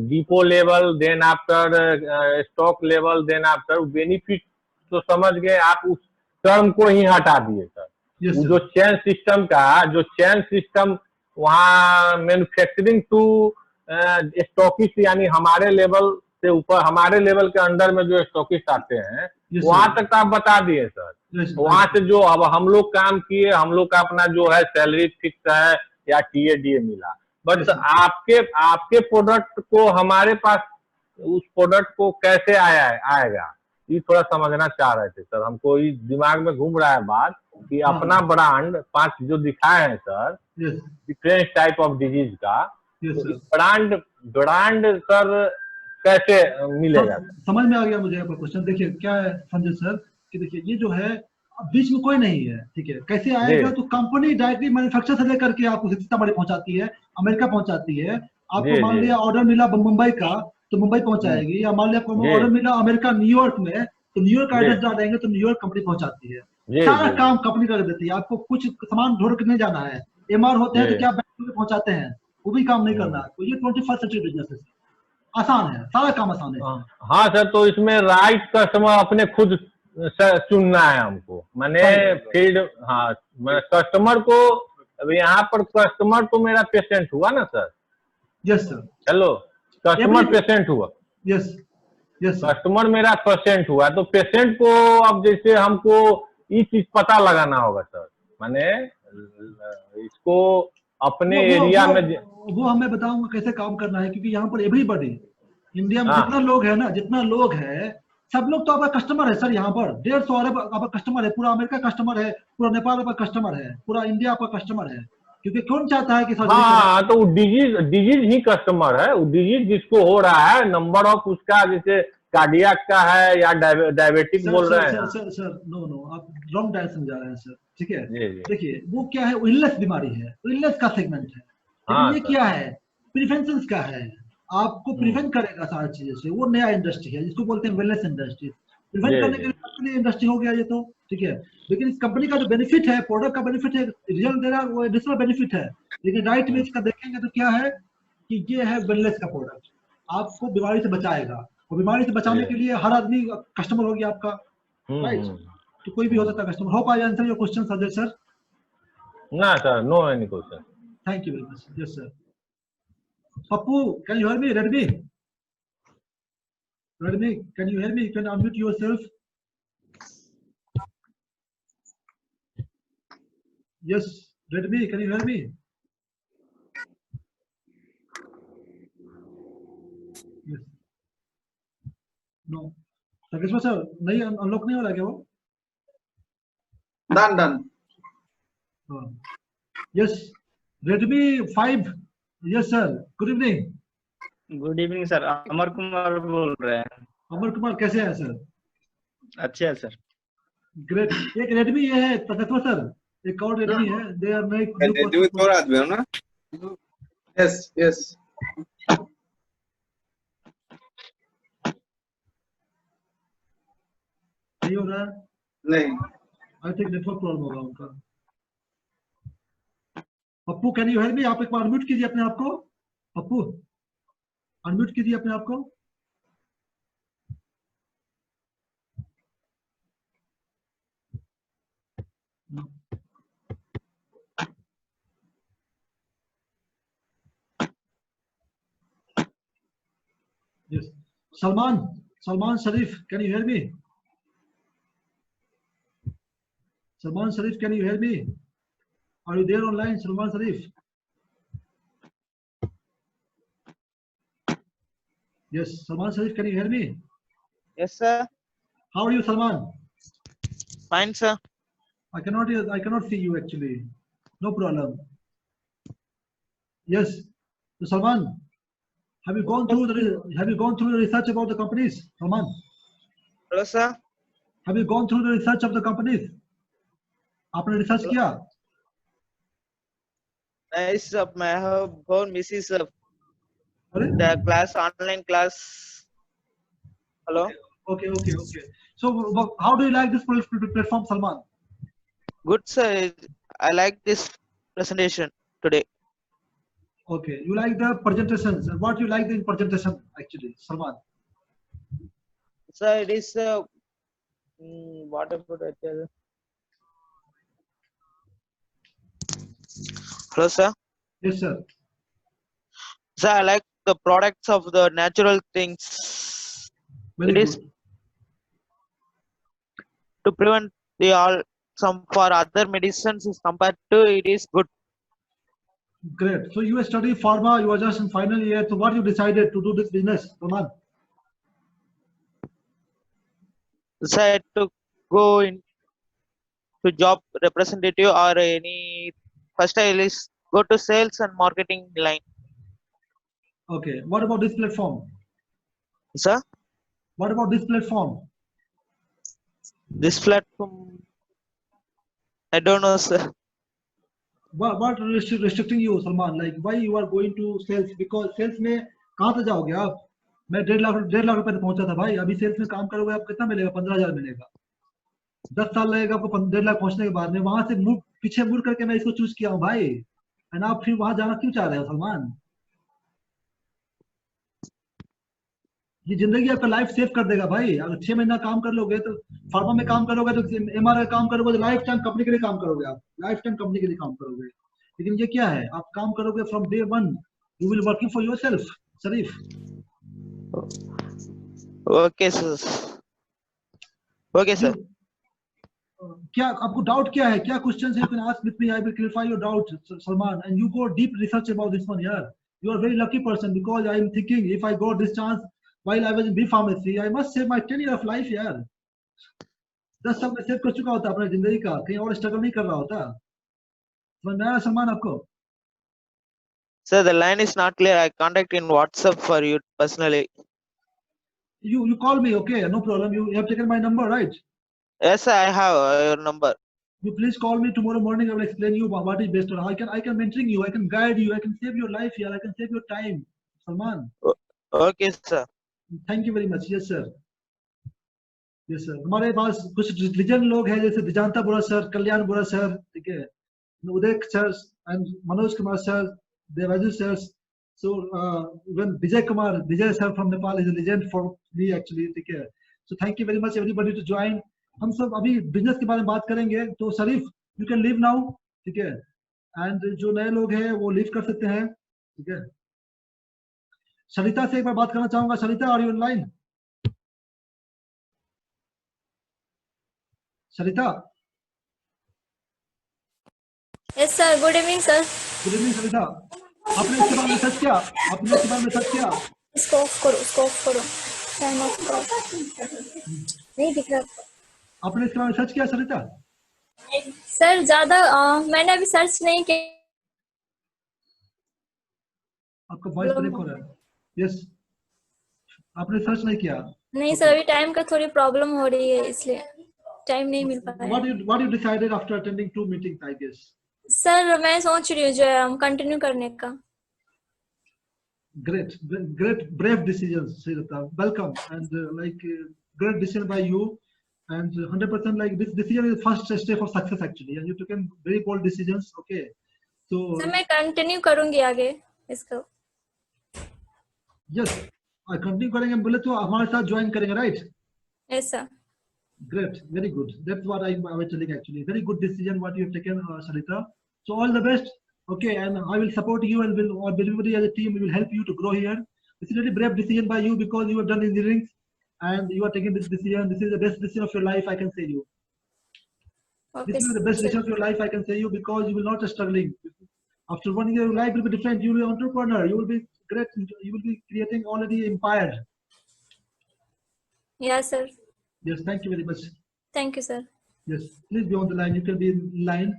depot level, then after stock level, then after benefit, तो समझ गए आप, उस टर्म को ही हटा दिए सर। जो चेन सिस्टम वहाँ मैन्युफैक्चरिंग टू स्टॉकिस्ट, यानी हमारे लेवल से ऊपर, हमारे लेवल के अंडर में जो स्टॉकिस्ट आते हैं वहां तक आप बता दिए सर। वहां से जो अब हम लोग काम किए, हम लोग का अपना जो है सैलरी फिक्स है या टीए मिला, बट आपके प्रोडक्ट को हमारे पास उस प्रोडक्ट को कैसे आएगा, ये थोड़ा समझना चाह रहे थे सर। हमको इस दिमाग में घूम रहा है बात कि अपना ब्रांड 5 जो दिखाए हैं sir, different type of disease का, ब्रांड सर कैसे मिलेगा? समझ में आ गया मुझे आपका क्वेश्चन। देखिए क्या है संजय सर कि देखिए ये जो है बीच में कोई नहीं है, ठीक है, कैसे आएगा? तो कंपनी डायरेक्टली मैन्युफैक्चर से लेकर के आपको सीतामढ़ी पहुंचाती है, अमेरिका पहुंचाती है। आपको मान लिया ऑर्डर मिला मुंबई का तो मुंबई पहुंचाएगी, या मान लिया आपको ऑर्डर मिला अमेरिका न्यूयॉर्क में तो न्यूयॉर्क एड्रेस डाल देंगे तो न्यूयॉर्क कंपनी पहुंचाती है, सारा काम कंपनी कर देती है। आपको कुछ सामान ढूंढ के नहीं जाना है, एमआर होते हैं तो क्या बैंक में पहुंचाते हैं, वो भी काम नहीं करना। तो ये 21st सेंचुरी बिजनेस है, आसान है, सारा काम आसान है। हाँ सर, तो इसमें राइट कस्टमर अपने खुद चुनना है हमको, मैंने फील्ड, हाँ कस्टमर को, अभी यहाँ पर कस्टमर तो मेरा पेशेंट हुआ ना sir. Yes sir. Hello, customer patient हुआ। Yes yes. कस्टमर मेरा पेशेंट हुआ, तो पेशेंट को अब जैसे हमको ये चीज पता लगाना होगा सर, मैंने इसको अपने एरिया में वो हमें बताऊंगा कैसे काम करना है, क्योंकि यहाँ पर एवरीबॉडी इंडिया में जितना लोग है ना, जितना लोग है सब लोग तो आपका कस्टमर है सर। यहाँ पर 150 अरब आपका कस्टमर है, पूरा अमेरिका कस्टमर है, पूरा नेपाल आपका कस्टमर है, पूरा इंडिया आपका कस्टमर है, क्योंकि कौन चाहता है कि हाँ, तो डिजीज ही कस्टमर है, डिजीज जिसको हो रहा है, नंबर ऑफ उसका जैसे कार्डियक का है या डायबिटिक बोल रहे हैं। सर नो आप रॉन्ग डायरेक्शन जा रहे हैं सर, ठीक है। देखिए वो क्या है, इलनेस बीमारी है, इलनेस का सेगमेंट है, लेकिन ये क्या है, प्रिवेंशन का है, आपको प्रिवेंट करेगा सारी चीजों से। वो नया इंडस्ट्री है जिसको बोलते हैं वेलनेस इंडस्ट्री, प्रिवेंट करने के लिए इंडस्ट्री हो गया ये तो, ठीक है। लेकिन इस कंपनी का जो बेनिफिट है, प्रोडक्ट का बेनिफिट है, रिजल्ट दे रहा है, वो एडिशनल बेनिफिट है। लेकिन राइट में इसका देखेंगे तो क्या है कि ये है वेलनेस का प्रोडक्ट, आपको बीमारी से बचाएगा, और बीमारी से बचाने के लिए हर आदमी कस्टमर हो गया आपका, राइट। तो कोई भी हो सकता है customer. Hope I answer your question Ajay sir. ना sir, no any question. Thank you very much. Yes sir. Pappu, can you hear me? Redmi, can you hear me? You can unmute yourself. Yes, Redmi, can you hear me? Yes. No. Sakeshwar sir, नहीं unlock नहीं हो रहा क्या वो? Done. Yes, Redmi 5. Yes sir, good evening. Good evening sir, Amar Kumar बोल रहे हैं। अमर कुमार कैसे हैं सर? अच्छे है सर। ग्रेट। एक रेडमी ये है तकतवा सर, एक और रेडमी है, दे आर मेक रेडमी तो आदमी हो ना। यस नहीं हो रहा है, नहीं, आई थिंक नेटवर्क प्रॉब्लम होगा उनका। Pappu can you hear me? आप एक बार अनम्यूट कीजिए अपने आप को। पप्पू अनम्यूट कीजिए अपने आप को। Yes, Salman Sharif can you hear me? Salman Sharif can you hear me? Are you there online, Salman Sharif? Yes, Salman Sharif, can you hear me? Yes, sir. How are you, Salman? Fine, sir. I cannot see you actually. No problem. Yes, so Salman, have you gone through the research about the companies, Salman? Hello, sir. Have you gone through the research of the companies? आपने research किया? Nice, sir. I have gone Mrs. The class, online class. Hello. Okay. So, how do you like this platform, Salman? Good, sir. I like this presentation today. Okay, you like the presentations. What you like the presentation actually, Salman? Sir, it is what about I tell? Hello, sir. Yes, sir. Sir, I like the products of the natural things. Very it good. Is to prevent the all some for other medicines is compared to it is good. Great. So you study pharma. You are just in final year. So what you decided to do this business, Salman? Decided to go in to job representative or any. First, I will go to sales and marketing line. Okay. What about this platform? Sir? What about this platform? This platform, I don't know, sir. What restricting you, Salman? Like why you are going to sales? Because sales में कहाँ से जाओगे आप? मैं 1.5 लाख रुपए तक पहुंचा था भाई। अभी सेल्स में काम करोगे आप कितना मिलेगा? 15,000 मिलेगा। 10 साल लगेगा आपको 1.5 लाख पहुंचने के बाद में। वहां से पीछे मुड़ करके मैं इसको चूज किया हूँ भाई। एंड आप फिर वहां जाना क्यों चाह रहे हो सलमान? ये जिंदगी आपका लाइफ सेव कर देगा भाई। अगर 6 महीना काम कर लोगे तो, फार्मा में काम करोगे तो, MRI काम करोगे तो लाइफ टाइम कंपनी के लिए काम करोगे आप, लाइफ टाइम कंपनी के लिए काम करोगे। लेकिन ये क्या है, आप काम करोगे from day 1, you will working for yourself. Sharif, Okay, sir. Okay, sir. क्या आपको डाउट क्या है? क्या questions you can ask with me, I will clarify your doubt Salman, and you go deep research about this one यार। You are very lucky person because I am thinking if I got this chance while I was in B pharmacy, I must save my 10 year of life यार। 10 साल में save कर चुका होता अपनी जिंदगी का, कहीं और स्ट्रगल नहीं कर रहा होता। समझ में आया सलमान आपको? Sir, the line is not clear. I contact in WhatsApp for you personally. You call me, okay? No problem. You have taken my number, right? Yes, sir, I have your number. You please call me tomorrow morning. I will explain you what is best. Or I can mentoring you. I can guide you. I can save your life here. I can save your time, Salman. Okay, sir. Thank you very much. Yes, sir. Yes, sir. हमारे पास कुछ legend लोग हैं जैसे दिजांता बोरा sir, कल्याण बोरा sir, ठीक है, Uday sir and Manoj Kumar sir, Devaji sir. So even Vijay Kumar, Vijay sir from Nepal is a legend for me actually, ठीक है. So thank you very much everybody to join. हम सब अभी बिजनेस के बारे में बात करेंगे. तो शरीफ, यू कैन लीव नाउ, ठीक है, एंड जो नए लोग हैं वो लीव कर सकते हैं, ठीक है. सरिता से एक बार बात करना चाहूंगा. Sarita, are you online? Sarita? Yes sir, good evening sir. Good evening Sarita. आपने इसके बारे में सर्च किया? आपने इसके बारे में सर्च किया? इसको ऑफ करो, इसको ऑफ करो, टाइम ऑफ करो. नहीं दिख रहा. आपने इसके बारे में सर्च किया सरिता? सर ज्यादा मैंने अभी सर्च नहीं किया. आपका वॉइस ब्रेक हो रहा है. यस, आपने सर्च नहीं किया? नहीं सर, अभी टाइम का थोड़ी प्रॉब्लम हो रही है इसलिए टाइम नहीं मिल पा रहा है. What you decided after attending 2 meetings, I guess? Sir मैं सोच रही हूँ जो है कंटिन्यू करने का. Great, brave decisions, Sridhar. Welcome, and great decision by you, and 100% like this decision is the first step of success actually, and you took very bold decisions. Okay, so sir मैं continue करूंगी आगे इसको. yes, I continue करेंगे बोले तो हमारे साथ join करेंगे, right? Yes sir. Great, very good. That's what I was telling actually. Very good decision what you have taken, Sarita. So all the best. Okay, and I will support you, and everybody as a team will help you to grow here. This is a really brave decision by you because you have done engineering and you are taking this decision. This is the best decision of your life, I can say you. Okay, this is the best decision of your life, I can say you, because you will not be struggling. After 1 year, your life will be different. You will be an entrepreneur. You will be great. You will be creating already empire. Yes sir. Yes, thank you very much. Thank you sir. Yes, please be on the line. You can be in line,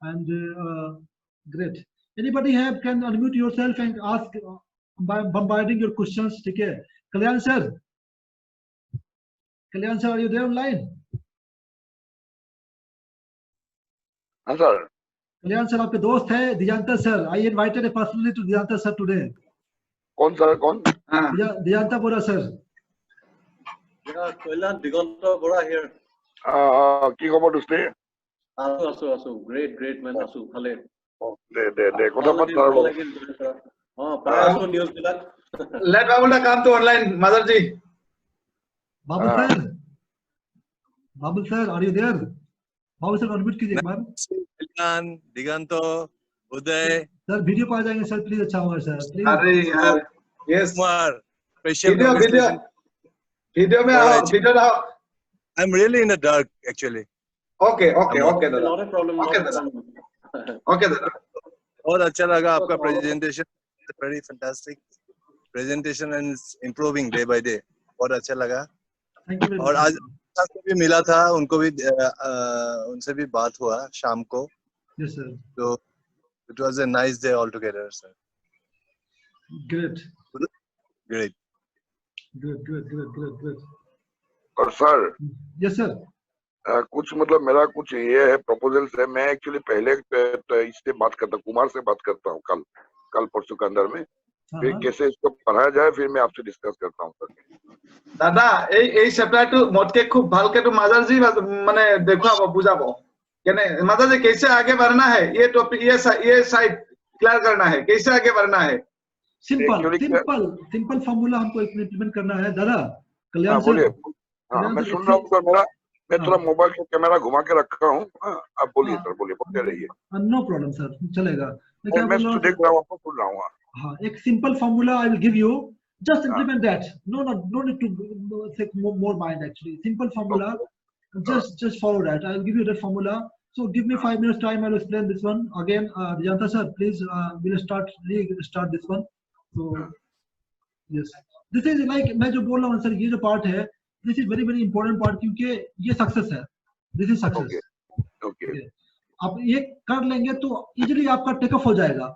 and great. Anybody can unmute yourself and ask by bombarding your questions. ठीक है. Kalyan sir, are you there online? हाँ sir. Kalyan sir आपके दोस्त है दिजांता sir. I invited personally to Dijanta sir today. कौन sir? कौन? Dijanta Bora sir. Yeah, Kalyan Diganta Bora here. কি খবর দুস্তে? আছো great man, আছো ভালে. দে কথা পাতা আৰু পাই আছো news black. Let Babulda come to online, Motherji. Babul sir, are you there? Babul sir, unmute कीजिए एक बार. Kalyan, Diganto, Uday. Sir video पे आ जाएंगे सर, प्लीज. अच्छा होगा सर, प्लीज. अरे यार, yes. Kumar, special video में आओ, video आओ. I'm really in the dark actually. Okay, dada. Not a problem. Okay, dada. बहुत अच्छा लगा आपका presentation. Very fantastic presentation and improving day by day. बहुत अच्छा लगा. Thank you. और आज से भी मिला था, उनको भी उनसे भी बात हुआ शाम को. Yes sir. So it was a nice day altogether, sir. Great. और सर, yes sir, कुछ मतलब मेरा कुछ ये है प्रपोजल्स है. मैं एक्चुअली पहले इससे बात करता हूँ, कुमार से बात करता हूँ कल परसों के अंदर में. फिर कैसे इसको पढ़ाया जाए, फिर मैं आपसे डिस्कस करता हूँ सर। दादा এই চেপ্টাৰটো মোতকে খুব ভালকে তো মাজাৰজি মানে দেখুৱাব বুজাব কেনে माताजी कैसे आगे बढ़ना है, ये टॉपिक ये साइड क्लियर करना है, कैसे आगे बढ़ना है। सिंपल फॉर्मूला हमको इम्प्लीमेंट करना है दादा। कल्याण सर बोलिए। हाँ मैं सुन रहा हूँ सर, मैं थोड़ा मोबाइल का कैमरा घुमा के रखा हूँ। आप बोलिए सर, बोलिए, बोलते रहिए। नो प्रॉब्लम सर, चलेगा। मैं देख रहा हूँ, आपको सुन रहा हूँ। हाँ, एक simple formula I will give you, just implement that. No need to take more mind actually. Simple formula, just follow that. I will give you that formula. So give me 5 minutes time. I will explain this one again. Janta sir, please, we'll start this one. So yes, this is like मैं जो बोल रहा हूँ sir, ये जो part है, this is very important part क्योंकि ये success है. This is success. Okay. आप ये कर लेंगे तो इजीली आपका टेक ऑफ हो जाएगा।